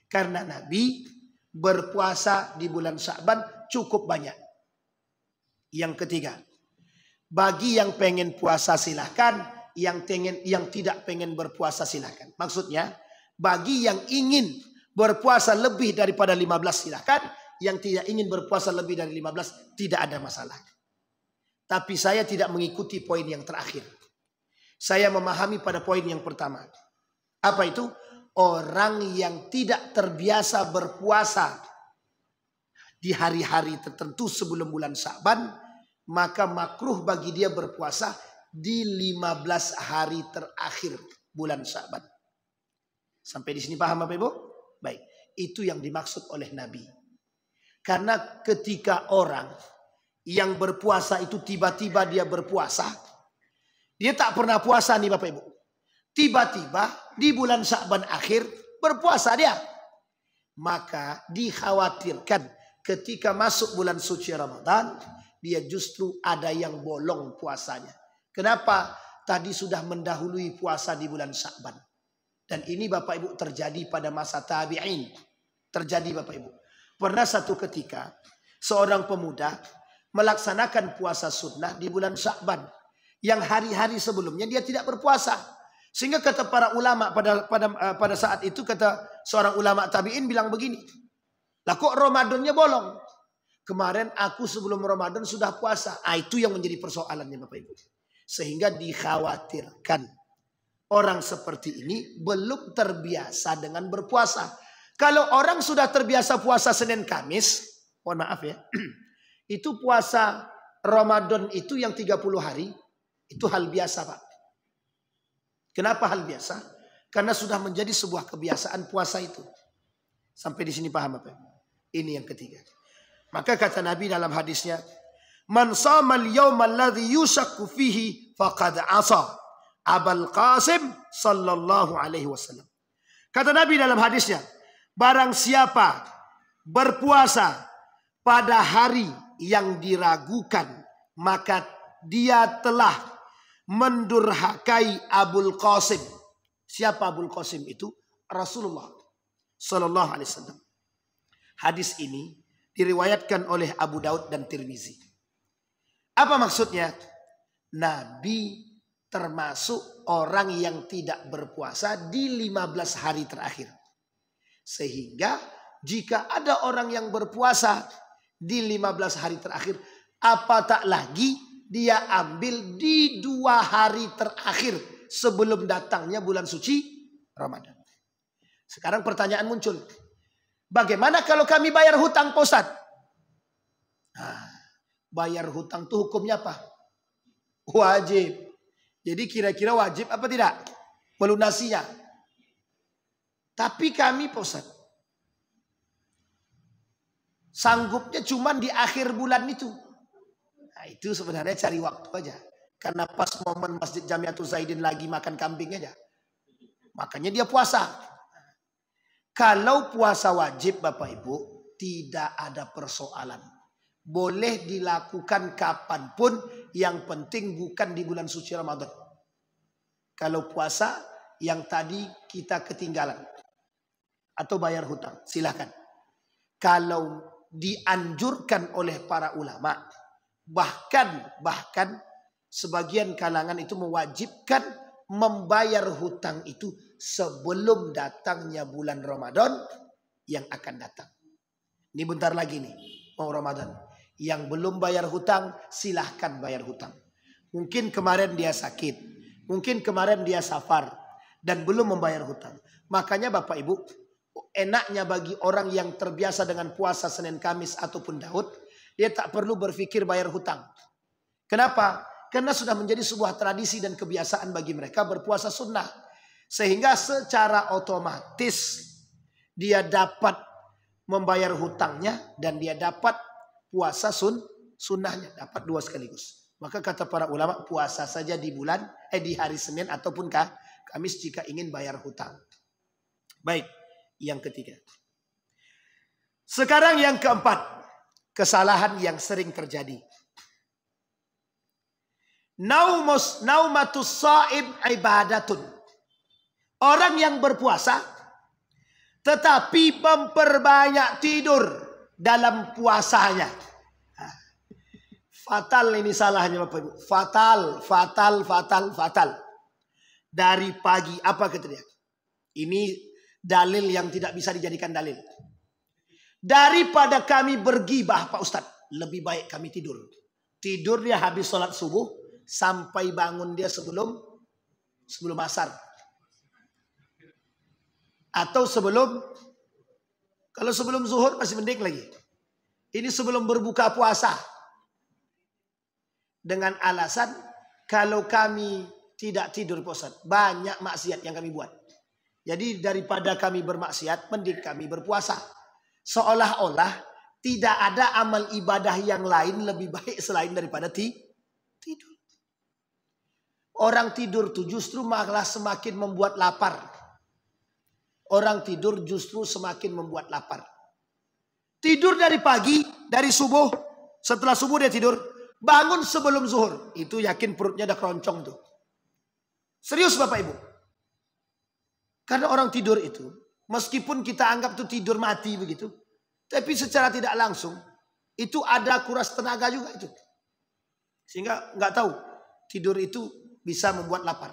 Karena Nabi berpuasa di bulan Sya'ban cukup banyak. Yang ketiga, bagi yang pengen puasa silahkan, yang tidak pengen berpuasa silahkan. Maksudnya, bagi yang ingin berpuasa lebih daripada 15 silahkan, yang tidak ingin berpuasa lebih dari 15 tidak ada masalah. Tapi saya tidak mengikuti poin yang terakhir. Saya memahami pada poin yang pertama. Apa itu? Orang yang tidak terbiasa berpuasa di hari-hari tertentu sebelum bulan Sya'ban, maka makruh bagi dia berpuasa di 15 hari terakhir bulan Sya'ban. Sampai di sini paham Bapak Ibu? Baik, itu yang dimaksud oleh Nabi. Karena ketika orang yang berpuasa itu tiba-tiba dia berpuasa, dia tak pernah puasa nih Bapak Ibu. Tiba-tiba di bulan Sya'ban akhir berpuasa dia. Maka dikhawatirkan ketika masuk bulan suci Ramadan, dia justru ada yang bolong puasanya. Kenapa? Tadi sudah mendahului puasa di bulan Sya'ban. Dan ini Bapak Ibu terjadi pada masa tabi'in. Terjadi Bapak Ibu. Pernah satu ketika seorang pemuda melaksanakan puasa sunnah di bulan Sya'ban. Yang hari-hari sebelumnya dia tidak berpuasa. Sehingga kata para ulama pada saat itu, kata seorang ulama tabi'in bilang begini. Lah kok Ramadannya bolong? Kemarin aku sebelum Ramadan sudah puasa. Itu yang menjadi persoalannya Bapak Ibu. Sehingga dikhawatirkan orang seperti ini belum terbiasa dengan berpuasa. Kalau orang sudah terbiasa puasa Senin Kamis, mohon maaf ya, itu puasa Ramadan itu yang 30 hari, itu hal biasa Pak. Kenapa hal biasa? Karena sudah menjadi sebuah kebiasaan puasa itu. Sampai di sini paham Bapak? Ini yang ketiga. Maka kata Nabi dalam hadisnya, "Man shama al-yawma alladhi yushakku fihi faqad 'asa Abul Qasim sallallahu alaihi wasallam." Kata Nabi dalam hadisnya, barang siapa berpuasa pada hari yang diragukan, maka dia telah mendurhakai Abul Qasim. Siapa Abul Qasim itu? Rasulullah sallallahu alaihi wasallam. Hadis ini diriwayatkan oleh Abu Daud dan Tirmizi. Apa maksudnya? Nabi termasuk orang yang tidak berpuasa di 15 hari terakhir. Sehingga jika ada orang yang berpuasa di 15 hari terakhir, apa tak lagi dia ambil di 2 hari terakhir sebelum datangnya bulan suci Ramadan. Sekarang pertanyaan muncul. Bagaimana kalau kami bayar hutang Pak Ustaz? Bayar hutang itu hukumnya apa? Wajib. Jadi kira-kira wajib apa tidak? Melunasinya. Tapi kami Pak Ustaz, sanggupnya cuma di akhir bulan itu. Itu sebenarnya cari waktu aja. Karena pas momen Masjid Jamiatul Zaidin lagi makan kambing aja. Makanya dia puasa. Kalau puasa wajib Bapak Ibu, tidak ada persoalan. Boleh dilakukan kapanpun, yang penting bukan di bulan suci Ramadan. Kalau puasa yang tadi kita ketinggalan atau bayar hutang, silahkan. Kalau dianjurkan oleh para ulama, bahkan sebagian kalangan itu mewajibkan membayar hutang itu sebelum datangnya bulan Ramadan yang akan datang. Ini bentar lagi nih, mau Ramadan. Yang belum bayar hutang, silahkan bayar hutang. Mungkin kemarin dia sakit, mungkin kemarin dia safar, dan belum membayar hutang. Makanya Bapak Ibu, enaknya bagi orang yang terbiasa dengan puasa Senin Kamis ataupun Daud, dia tak perlu berpikir bayar hutang. Kenapa? Karena sudah menjadi sebuah tradisi dan kebiasaan bagi mereka berpuasa sunnah. Sehingga secara otomatis dia dapat membayar hutangnya dan dia dapat puasa sunnahnya. Dapat dua sekaligus. Maka kata para ulama, puasa saja di di hari Senin ataupun Kamis jika ingin bayar hutang. Baik, yang ketiga. Sekarang yang keempat, kesalahan yang sering terjadi. Naumatus shaim ibadatun. Orang yang berpuasa tetapi memperbanyak tidur dalam puasanya. Fatal ini salahnya Bapak Ibu. Fatal. Dari pagi, apa kata dia? Ini dalil yang tidak bisa dijadikan dalil. Daripada kami bergibah Pak Ustadz, lebih baik kami tidur. Tidur dia habis sholat subuh sampai bangun dia sebelum asar. Atau kalau sebelum zuhur masih mending lagi. Ini sebelum berbuka puasa. Dengan alasan kalau kami tidak tidur Pak Ustadz, banyak maksiat yang kami buat. Jadi daripada kami bermaksiat, mending kami berpuasa. Seolah-olah tidak ada amal ibadah yang lain lebih baik selain daripada tidur. Orang tidur tuh justru malah semakin membuat lapar. Orang tidur justru semakin membuat lapar. Tidur dari pagi, dari subuh, setelah subuh dia tidur, bangun sebelum zuhur, itu yakin perutnya udah keroncong tuh. Serius Bapak Ibu. Karena orang tidur itu, meskipun kita anggap itu tidur mati begitu, tapi secara tidak langsung itu ada kuras tenaga juga itu. Sehingga nggak tahu tidur itu bisa membuat lapar.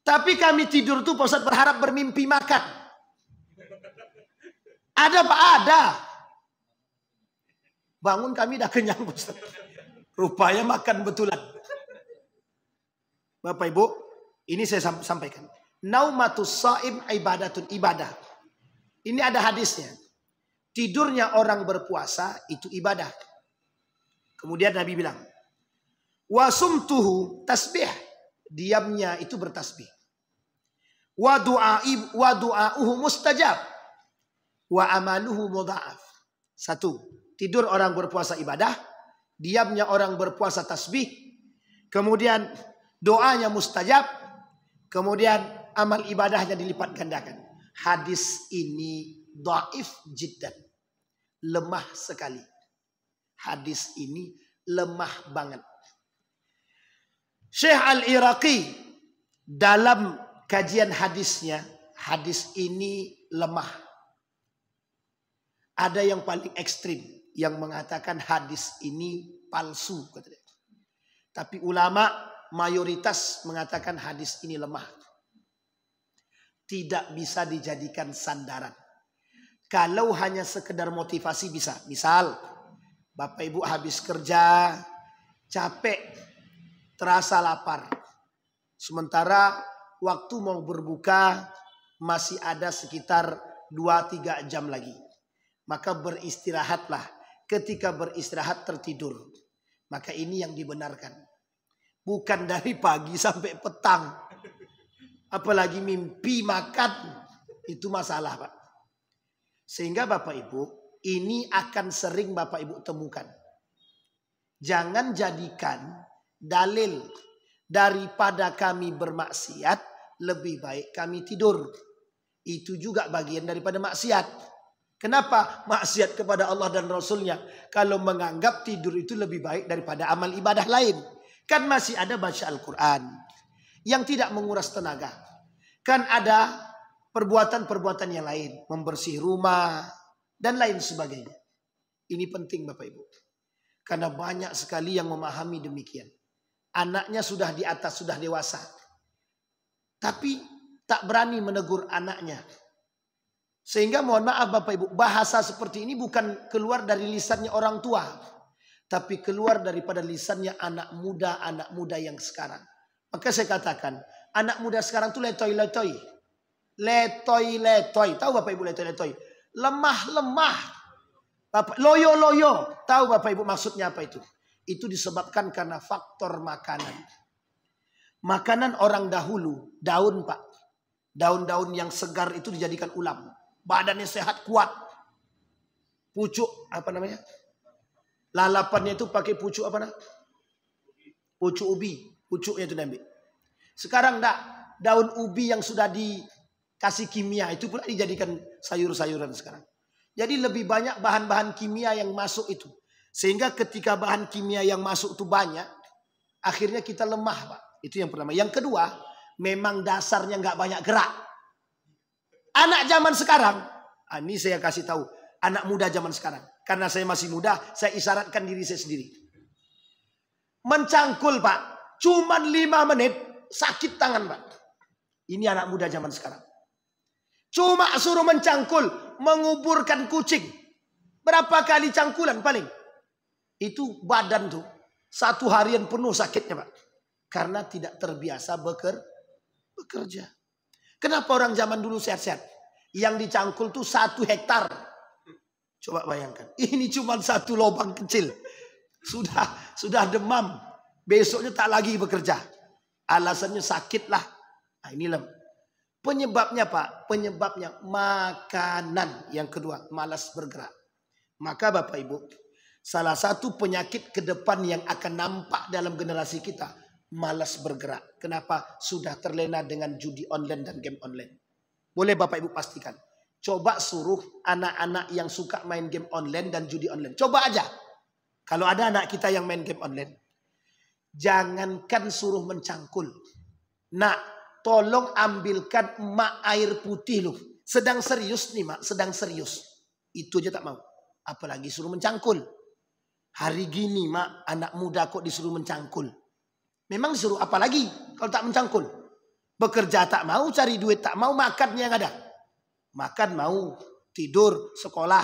Tapi kami tidur tuh Pak Ustadz berharap bermimpi makan. Ada Pak? Ada. Bangun kami dah kenyang Pak Ustadz. Rupanya makan betulan. Bapak Ibu, ini saya sampaikan. Naumatus shaim ibadatun, ibadah. Ini ada hadisnya. Tidurnya orang berpuasa itu ibadah. Kemudian Nabi bilang, wasumtuhu tasbih. Diamnya itu bertasbih. Wa du'auhu mustajab. Wa amaluhu mudha'af. Satu, tidur orang berpuasa ibadah. Diamnya orang berpuasa tasbih. Kemudian doanya mustajab. Kemudian amal ibadahnya dilipat gandakan. Hadis ini dhaif jiddan. Lemah sekali. Hadis ini lemah banget. Syekh Al-Iraqi dalam kajian hadisnya, hadis ini lemah. Ada yang paling ekstrim yang mengatakan hadis ini palsu. Tapi ulama mayoritas mengatakan hadis ini lemah. Tidak bisa dijadikan sandaran. Kalau hanya sekedar motivasi bisa. Misal, Bapak Ibu habis kerja, capek, terasa lapar. Sementara waktu mau berbuka masih ada sekitar 2-3 jam lagi. Maka beristirahatlah. Ketika beristirahat tertidur. Maka ini yang dibenarkan. Bukan dari pagi sampai petang. Apalagi mimpi makan. Itu masalah Pak. Sehingga Bapak Ibu, ini akan sering Bapak Ibu temukan. Jangan jadikan dalil daripada kami bermaksiat lebih baik kami tidur. Itu juga bagian daripada maksiat. Kenapa maksiat kepada Allah dan Rasulnya? Kalau menganggap tidur itu lebih baik daripada amal ibadah lain. Kan masih ada baca Al-Quran yang tidak menguras tenaga. Kan ada perbuatan-perbuatan yang lain. Membersih rumah dan lain sebagainya. Ini penting Bapak Ibu. Karena banyak sekali yang memahami demikian. Anaknya sudah di atas, sudah dewasa. Tapi tak berani menegur anaknya. Sehingga mohon maaf Bapak Ibu, bahasa seperti ini bukan keluar dari lisannya orang tua. Tapi keluar daripada lisannya anak muda yang sekarang. Maka saya katakan, anak muda sekarang itu letoy-letoy. Letoy-letoy. Tahu Bapak Ibu letoy-letoy? Lemah-lemah. Loyo-loyo. Tahu Bapak Ibu maksudnya apa itu? Itu disebabkan karena faktor makanan. Makanan orang dahulu, daun Pak. Daun-daun yang segar itu dijadikan ulam. Badannya sehat, kuat. Pucuk, apa namanya? Lalapannya itu pakai pucuk apa namanya? Pucuk ubi. Pucuknya itu diambil. Sekarang enggak. Daun ubi yang sudah dikasih kimia itu pula dijadikan sayur-sayuran sekarang. Jadi lebih banyak bahan-bahan kimia yang masuk itu. Sehingga ketika bahan kimia yang masuk itu banyak, akhirnya kita lemah Pak. Itu yang pertama. Yang kedua, memang dasarnya nggak banyak gerak. Anak zaman sekarang, ini saya kasih tahu, anak muda zaman sekarang. Karena saya masih muda, saya isyaratkan diri saya sendiri. Mencangkul Pak, cuman 5 menit, sakit tangan Pak. Ini anak muda zaman sekarang. Cuma suruh mencangkul, menguburkan kucing. Berapa kali cangkulan paling? Itu badan tuh, 1 harian penuh sakitnya Pak. Karena tidak terbiasa bekerja. Kenapa orang zaman dulu sehat-sehat? Yang dicangkul tuh 1 hektar. Coba bayangkan. Ini cuma 1 lubang kecil. Sudah demam. Besoknya tak lagi bekerja. Alasannya sakit lah. Nah inilah. Penyebabnya Pak. Penyebabnya makanan. Yang kedua, malas bergerak. Maka Bapak Ibu, salah satu penyakit ke depan yang akan nampak dalam generasi kita, malas bergerak. Kenapa? Sudah terlena dengan judi online dan game online. Boleh Bapak Ibu pastikan. Coba suruh anak-anak yang suka main game online dan judi online. Coba aja. Kalau ada anak kita yang main game online. Jangankan suruh mencangkul. Nak, tolong ambilkan emak air putih loh. Sedang serius nih Mak, sedang serius. Itu aja tak mau. Apalagi suruh mencangkul. Hari gini Mak, anak muda kok disuruh mencangkul. Memang disuruh apa lagi kalau tak mencangkul? Bekerja tak mau, cari duit tak mau, makan yang ada. Makan mau, tidur, sekolah.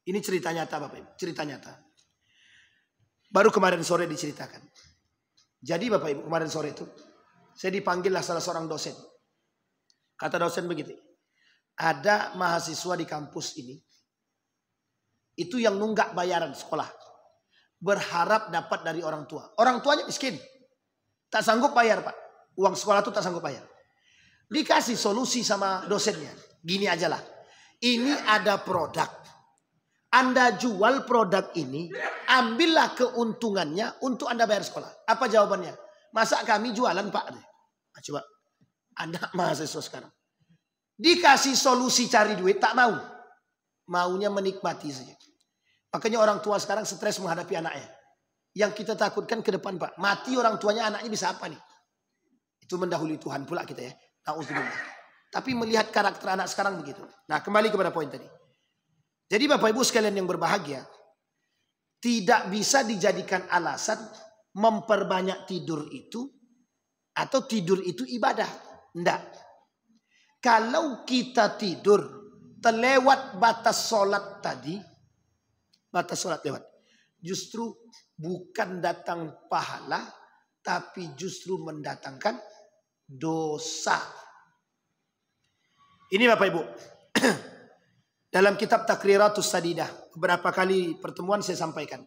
Ini cerita nyata Bapak Ibu, cerita nyata. Baru kemarin sore diceritakan. Jadi Bapak Ibu kemarin sore itu, saya dipanggil lah salah seorang dosen. Kata dosen begitu, ada mahasiswa di kampus ini, itu yang nunggak bayaran sekolah. Berharap dapat dari orang tua. Orang tuanya miskin. Tak sanggup bayar Pak. Uang sekolah itu tak sanggup bayar. Dikasih solusi sama dosennya. Gini aja lah. Ini ada produk. Anda jual produk ini. Ambillah keuntungannya untuk Anda bayar sekolah. Apa jawabannya? Masa kami jualan Pak? Nah, coba. Anak mahasiswa sekarang. Dikasih solusi cari duit tak mau. Maunya menikmati saja. Makanya orang tua sekarang stres menghadapi anaknya. Yang kita takutkan ke depan Pak. Mati orang tuanya, anaknya bisa apa nih? Itu mendahului Tuhan pula kita ya. Na'udzubillah. Tapi melihat karakter anak sekarang begitu. Nah kembali kepada poin tadi. Jadi Bapak Ibu sekalian yang berbahagia. Tidak bisa dijadikan alasan memperbanyak tidur itu. Atau tidur itu ibadah. Enggak. Kalau kita tidur terlewat batas sholat tadi. Batas sholat lewat. Justru bukan datang pahala. Tapi justru mendatangkan dosa. Ini Bapak Ibu. Dalam kitab Takriratus Sadidah. Beberapa kali pertemuan saya sampaikan.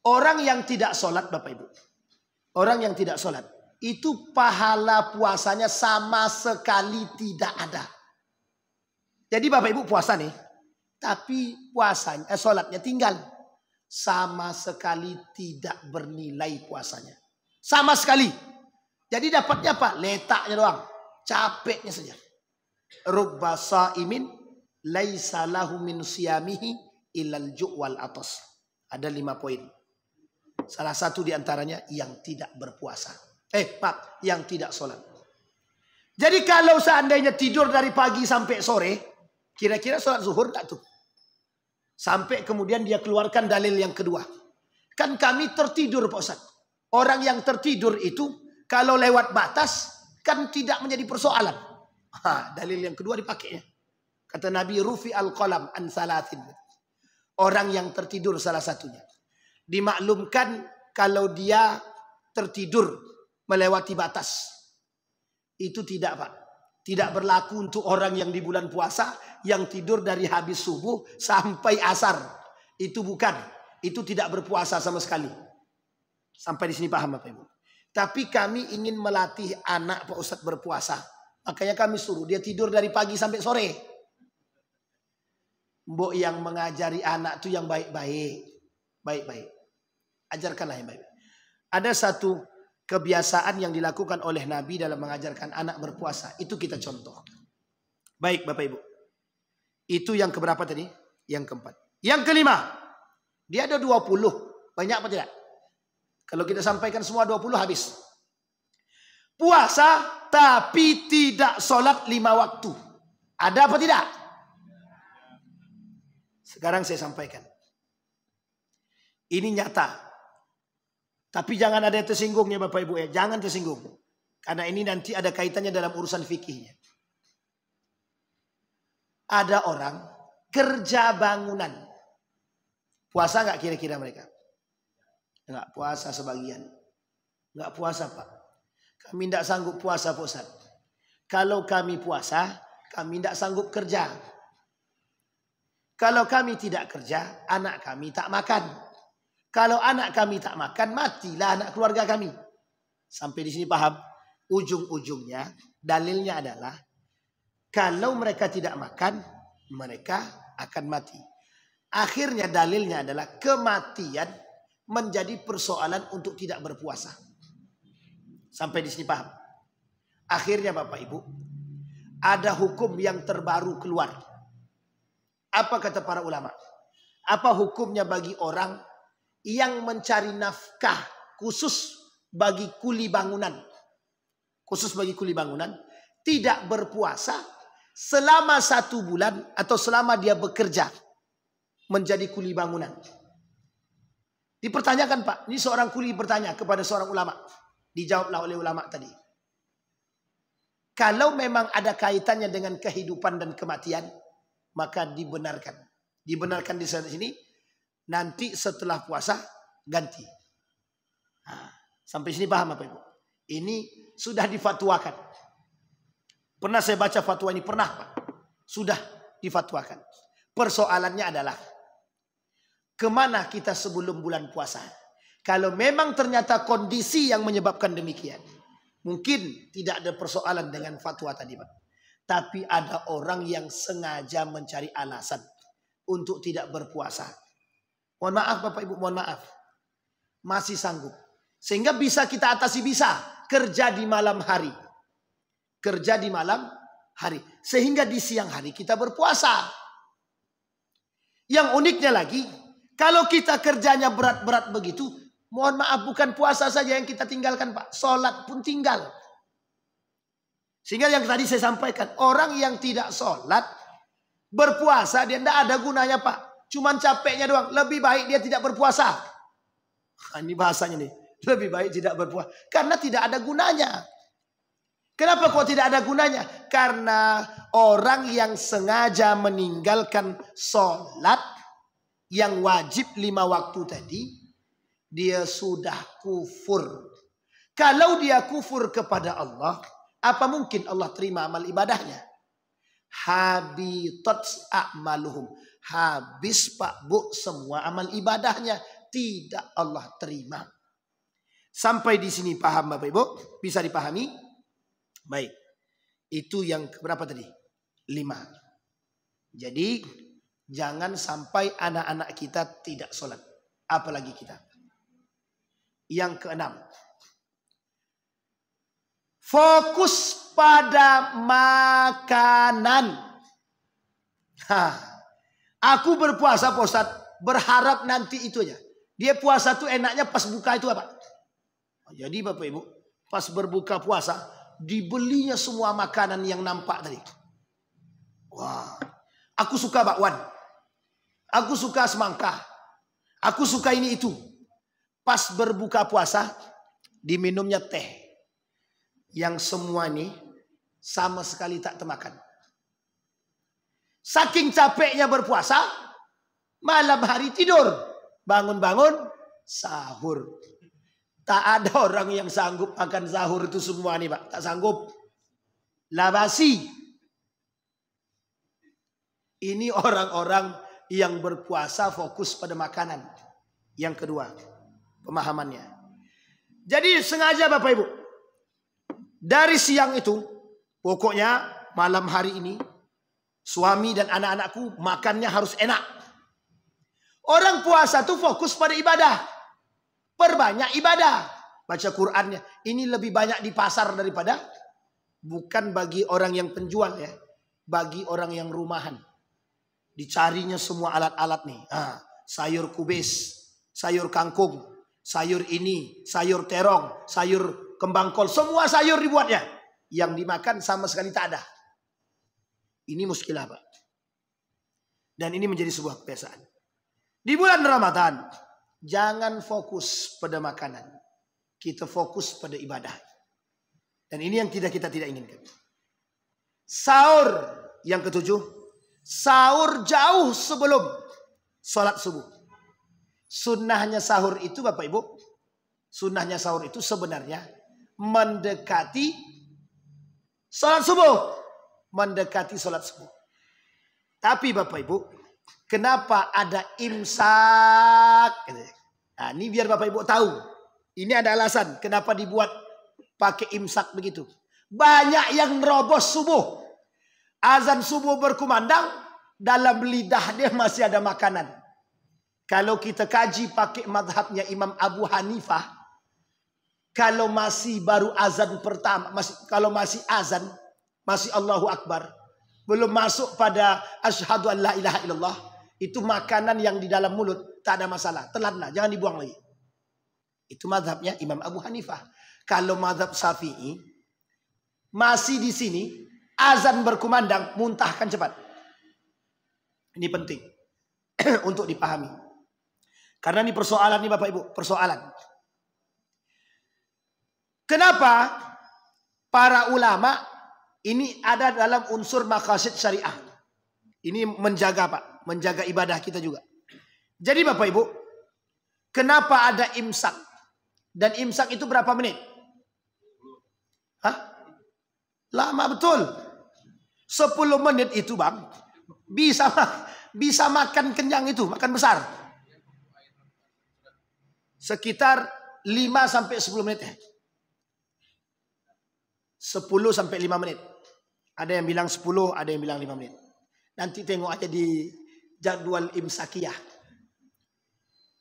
Orang yang tidak sholat Bapak Ibu. Orang yang tidak sholat. Itu pahala puasanya sama sekali tidak ada. Jadi Bapak Ibu puasa nih. Tapi puasanya, sholatnya tinggal. Sama sekali tidak bernilai puasanya. Sama sekali. Jadi dapatnya apa? Letaknya doang. Capeknya saja. Rubba sa'imin laisa lahu min siyamihi illal ju' wal atas. Ada 5 poin. Salah satu diantaranya yang tidak berpuasa. Yang tidak sholat. Jadi kalau seandainya tidur dari pagi sampai sore, kira-kira sholat zuhur enggak tuh? Sampai kemudian dia keluarkan dalil yang kedua. Kan kami tertidur Pak Ustaz. Orang yang tertidur itu kalau lewat batas kan tidak menjadi persoalan. Dalil yang kedua dipakai ya. Kata Nabi rufi al-qalam an salatin. Orang yang tertidur salah satunya. Dimaklumkan kalau dia tertidur melewati batas. Itu tidak Pak. Tidak berlaku untuk orang yang di bulan puasa yang tidur dari habis subuh sampai asar. Itu bukan. Itu tidak berpuasa sama sekali. Sampai di sini paham Bapak Ibu. Tapi kami ingin melatih anak Pak Ustadz berpuasa. Makanya kami suruh dia tidur dari pagi sampai sore. Mbok yang mengajari anak itu yang baik-baik. Baik-baik. Ajarkanlah yang baik. Ada satu kebiasaan yang dilakukan oleh Nabi dalam mengajarkan anak berpuasa. Itu kita contoh. Baik Bapak Ibu. Itu yang keberapa tadi? Yang keempat. Yang kelima. Dia ada 20. Banyak apa tidak? Kalau kita sampaikan semua 20 habis. Puasa tapi tidak sholat 5 waktu. Ada apa tidak? Sekarang saya sampaikan. Ini nyata. Tapi jangan ada yang tersinggung ya Bapak Ibu ya. Jangan tersinggung. Karena ini nanti ada kaitannya dalam urusan fikihnya. Ada orang kerja bangunan. Puasa nggak kira-kira mereka? Nggak puasa sebagian. Nggak puasa Pak. Kami tidak sanggup puasa Pak Ustaz. Kalau kami puasa, kami tidak sanggup kerja. Kalau kami tidak kerja, anak kami tak makan. Kalau anak kami tak makan, matilah anak keluarga kami. Sampai di sini paham? Ujung-ujungnya, dalilnya adalah, kalau mereka tidak makan, mereka akan mati. Akhirnya dalilnya adalah kematian menjadi persoalan untuk tidak berpuasa. Sampai di sini paham? Akhirnya Bapak Ibu, ada hukum yang terbaru keluar. Apa kata para ulama? Apa hukumnya bagi orang yang mencari nafkah khusus bagi kuli bangunan? Khusus bagi kuli bangunan. Tidak berpuasa selama 1 bulan atau selama dia bekerja menjadi kuli bangunan. Dipertanyakan Pak, ini seorang kuli bertanya kepada seorang ulama. Dijawablah oleh ulama tadi. Kalau memang ada kaitannya dengan kehidupan dan kematian, maka dibenarkan. Dibenarkan di sini, nanti setelah puasa ganti. Sampai sini paham apa Ibu? Ini sudah difatwakan. Pernah saya baca fatwa ini, pernah Pak. Sudah difatwakan. Persoalannya adalah, kemana kita sebelum bulan puasa? Kalau memang ternyata kondisi yang menyebabkan demikian, mungkin tidak ada persoalan dengan fatwa tadi Pak. Tapi ada orang yang sengaja mencari alasan untuk tidak berpuasa. Mohon maaf Bapak Ibu, mohon maaf. Masih sanggup. Sehingga bisa kita atasi, bisa. Kerja di malam hari. Kerja di malam hari. Sehingga di siang hari kita berpuasa. Yang uniknya lagi, kalau kita kerjanya berat-berat begitu, mohon maaf, bukan puasa saja yang kita tinggalkan Pak. Sholat pun tinggal. Sehingga yang tadi saya sampaikan, orang yang tidak sholat, berpuasa, dia tidak ada gunanya Pak. Cuman capeknya doang. Lebih baik dia tidak berpuasa. Ini bahasanya nih. Lebih baik tidak berpuasa. Karena tidak ada gunanya. Kenapa kok tidak ada gunanya? Karena orang yang sengaja meninggalkan sholat yang wajib 5 waktu tadi, dia sudah kufur. Kalau dia kufur kepada Allah, apa mungkin Allah terima amal ibadahnya? Habitat a'maluhum. Habis Pak Bu semua amal ibadahnya. Tidak Allah terima. Sampai di sini paham Bapak Ibu? Bisa dipahami? Baik. Itu yang berapa tadi? 5. Jadi jangan sampai anak-anak kita tidak sholat. Apalagi kita. Yang keenam. Fokus pada makanan. Aku berpuasa Pak Ustadz, berharap nanti itu aja. Dia puasa tuh enaknya pas buka itu apa? Jadi Bapak Ibu, pas berbuka puasa, dibelinya semua makanan yang nampak tadi. Wah, aku suka bakwan. Aku suka semangka. Aku suka ini itu. Pas berbuka puasa, diminumnya teh. Yang semua ini sama sekali tak termakan. Saking capeknya berpuasa, malam hari tidur. Bangun-bangun, sahur. Tak ada orang yang sanggup makan sahur itu semua nih Pak. Tak sanggup. Labasi. Ini orang-orang yang berpuasa fokus pada makanan. Yang kedua, pemahamannya. Jadi sengaja Bapak Ibu. Dari siang itu, pokoknya malam hari ini, suami dan anak-anakku makannya harus enak. Orang puasa tuh fokus pada ibadah. Perbanyak ibadah. Baca Qur'annya. Ini lebih banyak di pasar daripada. Bukan bagi orang yang penjual ya. Bagi orang yang rumahan. Dicarinya semua alat-alat nih. Sayur kubis. Sayur kangkung. Sayur ini. Sayur terong. Sayur kembang kol. Semua sayur dibuatnya. Yang dimakan sama sekali tak ada. Ini muskilah Pak. Dan ini menjadi sebuah kebiasaan. Di bulan Ramadan, jangan fokus pada makanan. Kita fokus pada ibadah. Dan ini yang kita tidak inginkan. Sahur yang ketujuh. Sahur jauh sebelum sholat subuh. Sunnahnya sahur itu Bapak Ibu. Sunnahnya sahur itu sebenarnya mendekati sholat subuh. Mendekati sholat subuh. Tapi Bapak Ibu, kenapa ada imsak? Nah, ini biar Bapak Ibu tahu. Ini ada alasan kenapa dibuat pakai imsak begitu. Banyak yang nerobos subuh. Azan subuh berkumandang, dalam lidah dia masih ada makanan. Kalau kita kaji pakai madhabnya Imam Abu Hanifah, kalau masih baru azan pertama, kalau masih azan, masih Allahu Akbar, belum masuk pada asyhadu an la ilaha illallah, itu makanan yang di dalam mulut tak ada masalah, telanlah, jangan dibuang lagi. Itu madhabnya Imam Abu Hanifah. Kalau madhab Syafi'i, masih di sini, azan berkumandang, muntahkan cepat. Ini penting untuk dipahami. Karena ini persoalan nih Bapak Ibu, persoalan. Kenapa para ulama ini ada dalam unsur maqasid syariah. Ini menjaga Pak, menjaga ibadah kita juga. Jadi Bapak Ibu, kenapa ada imsak? Dan imsak itu berapa menit? Hah? Lama betul. 10 menit itu Bang, bisa makan kenyang itu, makan besar. Sekitar 5 sampai 10 menit ya. 10 sampai 5 menit. Ada yang bilang 10, ada yang bilang 5 menit. Nanti tengok aja di jadwal imsakiyah.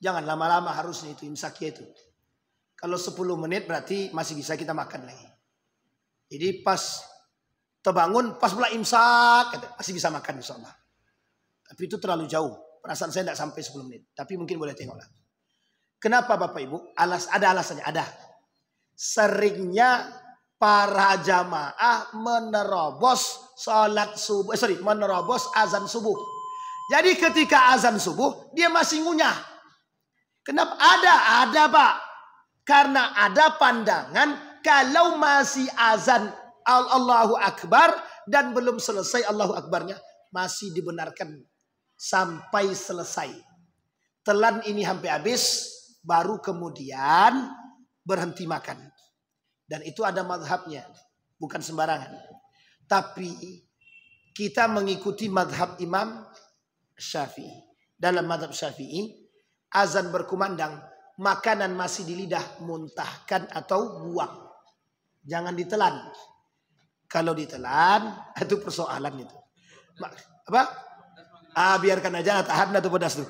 Jangan lama-lama harusnya itu imsakiyah itu. Kalau 10 menit berarti masih bisa kita makan lagi. Jadi pas terbangun, pas pula imsak, masih bisa makan insyaAllah. Tapi itu terlalu jauh. Perasaan saya tidak sampai 10 menit. Tapi mungkin boleh tengoklah. Kenapa Bapak Ibu? Ada alasannya, ada. Seringnya para jamaah menerobos salat subuh, menerobos azan subuh. Jadi ketika azan subuh, dia masih ngunyah. Kenapa? Ada Pak. Karena ada pandangan kalau masih azan Allahu Akbar dan belum selesai Allahu Akbarnya, masih dibenarkan sampai selesai. Telan ini sampai habis, baru kemudian berhenti makan. Dan itu ada mazhabnya, bukan sembarangan. Tapi kita mengikuti mazhab Imam Syafi'i. Dalam mazhab Syafi'i, azan berkumandang, makanan masih di lidah, muntahkan atau buang. Jangan ditelan. Kalau ditelan, itu persoalan itu. Apa? Biarkan aja, tahan atau pedas tuh.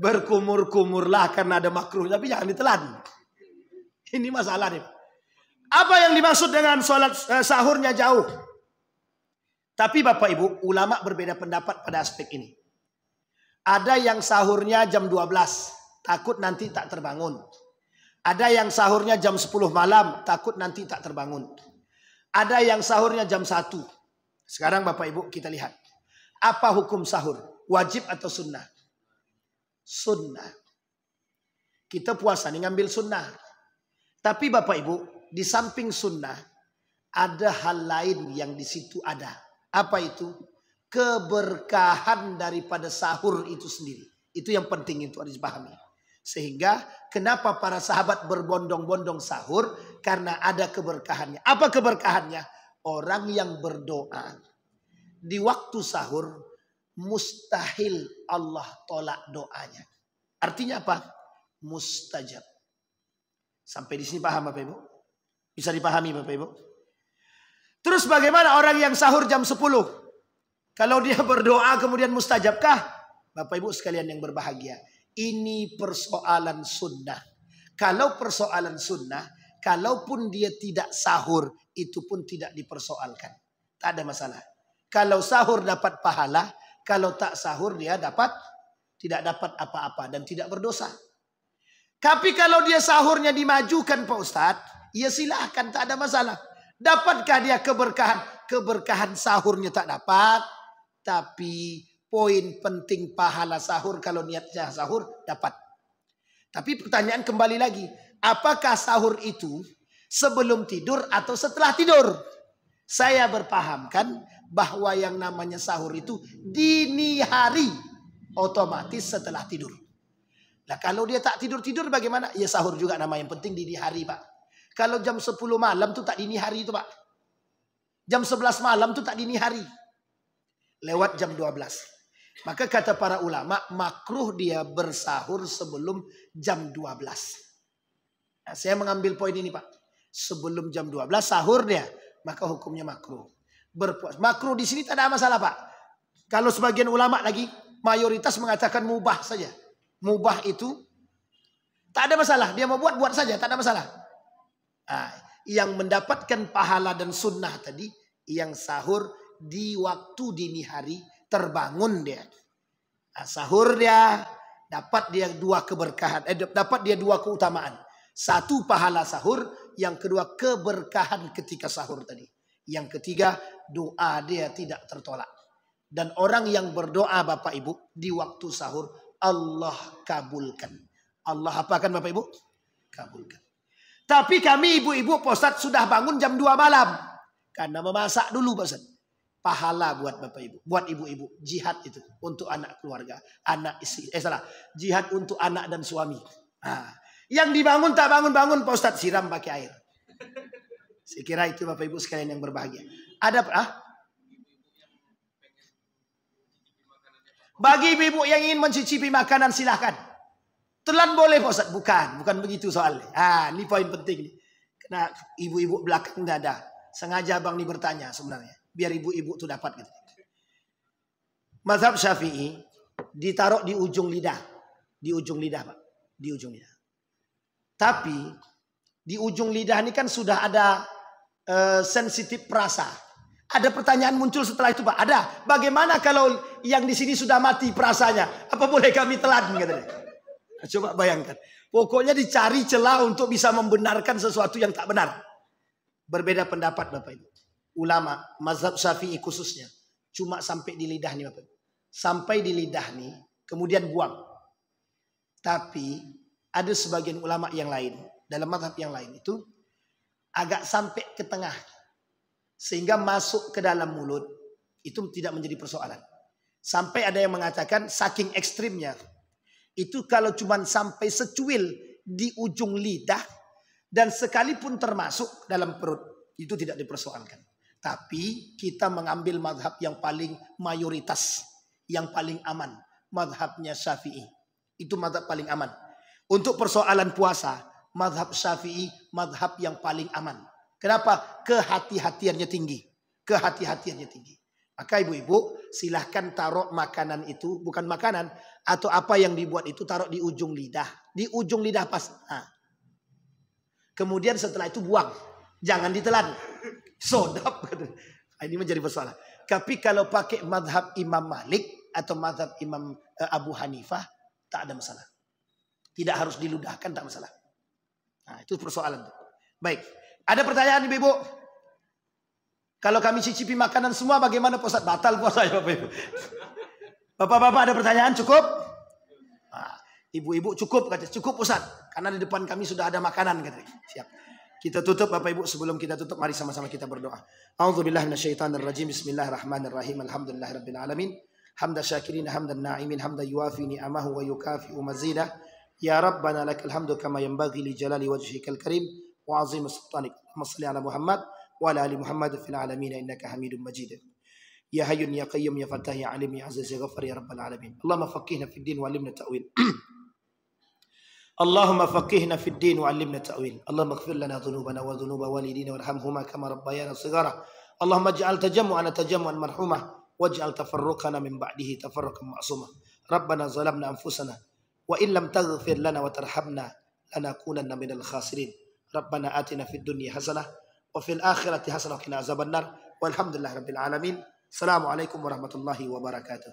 Berkumur-kumurlah karena ada makruh, tapi jangan ditelan. Ini masalah nih. Apa yang dimaksud dengan sholat sahurnya jauh? Tapi Bapak Ibu, ulama berbeda pendapat pada aspek ini. Ada yang sahurnya jam 12, takut nanti tak terbangun. Ada yang sahurnya jam 10 malam, takut nanti tak terbangun. Ada yang sahurnya jam 1. Sekarang Bapak Ibu kita lihat. Apa hukum sahur? Wajib atau sunnah? Sunnah. Kita puasa nih ngambil sunnah. Tapi Bapak Ibu, di samping sunnah, ada hal lain yang di situ ada. Apa itu? Keberkahan daripada sahur itu sendiri. Itu yang penting itu harus dipahami. Sehingga kenapa para sahabat berbondong-bondong sahur? Karena ada keberkahannya. Apa keberkahannya? Orang yang berdoa di waktu sahur mustahil Allah tolak doanya. Artinya apa? Mustajab. Sampai di sini paham Bapak Ibu? Bisa dipahami Bapak Ibu? Terus bagaimana orang yang sahur jam 10? Kalau dia berdoa kemudian mustajabkah? Bapak Ibu sekalian yang berbahagia. Ini persoalan sunnah. Kalau persoalan sunnah, kalaupun dia tidak sahur, itu pun tidak dipersoalkan. Tak ada masalah. Kalau sahur dapat pahala, kalau tak sahur dia tidak dapat apa-apa dan tidak berdosa. Tapi kalau dia sahurnya dimajukan Pak Ustadz, ya silahkan, tak ada masalah. Dapatkah dia keberkahan? Keberkahan sahurnya tak dapat, tapi poin penting pahala sahur kalau niatnya sahur dapat. Tapi pertanyaan kembali lagi. Apakah sahur itu sebelum tidur atau setelah tidur? Saya berpahamkan bahwa yang namanya sahur itu dini hari. Otomatis setelah tidur. Nah kalau dia tak tidur-tidur bagaimana? Ya sahur juga nama yang penting dini hari Pak. Kalau jam 10 malam itu tak dini hari itu Pak. Jam 11 malam itu tak dini hari. Lewat jam 12. Maka kata para ulama, makruh dia bersahur sebelum jam 12. Nah, saya mengambil poin ini Pak. Sebelum jam 12 sahur dia, maka hukumnya makruh. Berpuasa. Makruh di sini tak ada masalah Pak. Kalau sebagian ulama lagi, mayoritas mengatakan mubah saja. Mubah itu tak ada masalah. Dia mau buat saja, tak ada masalah. Nah, yang mendapatkan pahala dan sunnah tadi, yang sahur di waktu dini hari, terbangun dia. Nah, sahur dia dapat dia dua keberkahan, dapat dia dua keutamaan. Satu pahala sahur, yang kedua keberkahan ketika sahur tadi. Yang ketiga doa dia tidak tertolak. Dan orang yang berdoa Bapak Ibu di waktu sahur Allah kabulkan. Allah apakan Bapak Ibu? Kabulkan. Tapi kami ibu-ibu Pak Ustadz sudah bangun jam 2 malam. Karena memasak dulu Pak Ustadz. Pahala buat Bapak Ibu, buat ibu-ibu. Jihad itu untuk anak keluarga, anak istri. Jihad untuk anak dan suami. Nah, yang dibangun tak bangun-bangun Pak Ustadz, siram pakai air. Saya kira itu Bapak Ibu sekalian yang berbahagia. Ada bagi ibu-ibu yang ingin mencicipi makanan silahkan. Telan boleh Pak Ustadz? Bukan begitu soalnya. Ini poin penting nih. Karena ibu-ibu belakang tidak ada. Sengaja Bang ini bertanya sebenarnya. Biar ibu-ibu itu dapat gitu. Mazhab Syafi'i ditaruh di ujung lidah. Di ujung lidah Pak. Di ujung lidah. Tapi di ujung lidah ini kan sudah ada sensitif perasa. Ada pertanyaan muncul setelah itu Pak. Ada. Bagaimana kalau yang di sini sudah mati perasanya? Apa boleh kami telan? Katanya. Coba bayangkan. Pokoknya dicari celah untuk bisa membenarkan sesuatu yang tak benar. Berbeda pendapat Bapak Ibu. Ulama mazhab Syafi'i khususnya cuma sampai di lidah nih Bapak. Sampai di lidah nih kemudian buang. Tapi ada sebagian ulama yang lain dalam mazhab yang lain itu agak sampai ke tengah sehingga masuk ke dalam mulut itu tidak menjadi persoalan. Sampai ada yang mengatakan saking ekstrimnya itu kalau cuma sampai secuil di ujung lidah dan sekalipun termasuk dalam perut itu tidak dipersoalkan. Tapi kita mengambil mazhab yang paling mayoritas, yang paling aman. Mazhabnya Syafi'i. Itu mazhab paling aman. Untuk persoalan puasa, mazhab Syafi'i, mazhab yang paling aman. Kenapa? Kehati-hatiannya tinggi. Kehati-hatiannya tinggi. Maka ibu-ibu silahkan taruh makanan itu, bukan makanan, atau apa yang dibuat itu taruh di ujung lidah. Di ujung lidah pas. Nah. Kemudian setelah itu buang. Jangan ditelan. Sodap. Ini menjadi masalah. Tapi kalau pakai madhab Imam Malik atau madhab Imam Abu Hanifah, tak ada masalah. Tidak harus diludahkan, tak masalah. Nah, itu persoalan. Baik. Ada pertanyaan ibu-ibu? Kalau kami cicipi makanan semua, bagaimana Ustaz? Batal puasa ya Bapak Ibu. Bapak-bapak ada pertanyaan? Cukup? Nah, ibu-ibu cukup, kata cukup Ustaz. Karena di depan kami sudah ada makanan, kata. Siap. Kita tutup Bapak Ibu, sebelum kita tutup mari sama-sama kita berdoa. A'udzubillahi minasyaitonirrajim. Bismillahirrahmanirrahim. Alhamdulillahirabbil alamin. Hamdan syakirin, hamdan na'imin, hamdan yuafi ni'amahu wa yukafi'u mazidah. Ya Rabbana lakal hamdu kama yanbaghi li jalali wajhikal karim wa 'azimi sultanik. Allahumma shalli ala Muhammad wa ala ali Muhammad fil alamin innaka Hamidum Majid. Ya Hayyun ya Qayyum ya Fattah ya Alim ya Aziz ya Ghaffar ya Rabbal alamin. Allahumma faqihna fid din wa 'allimna ta'wil. اللهم فقهنا في الدين وعلمنا التأويل اللهم اغفر لنا ذنوبنا وذنوب والدينا وارحمهما كما ربيانا صغارا اللهم اجعل تجمعنا تجمعا مرحوما واجعل تفرقنا من بعده تفرقا معصوما ربنا ظلمنا أنفسنا وإن لم تغفر لنا وترحمنا لنكونن من الخاسرين ربنا آتنا في الدنيا حسنة وفي الآخرة حسنة وقنا عذاب النار والحمد لله رب العالمين السلام عليكم ورحمة الله وبركاته.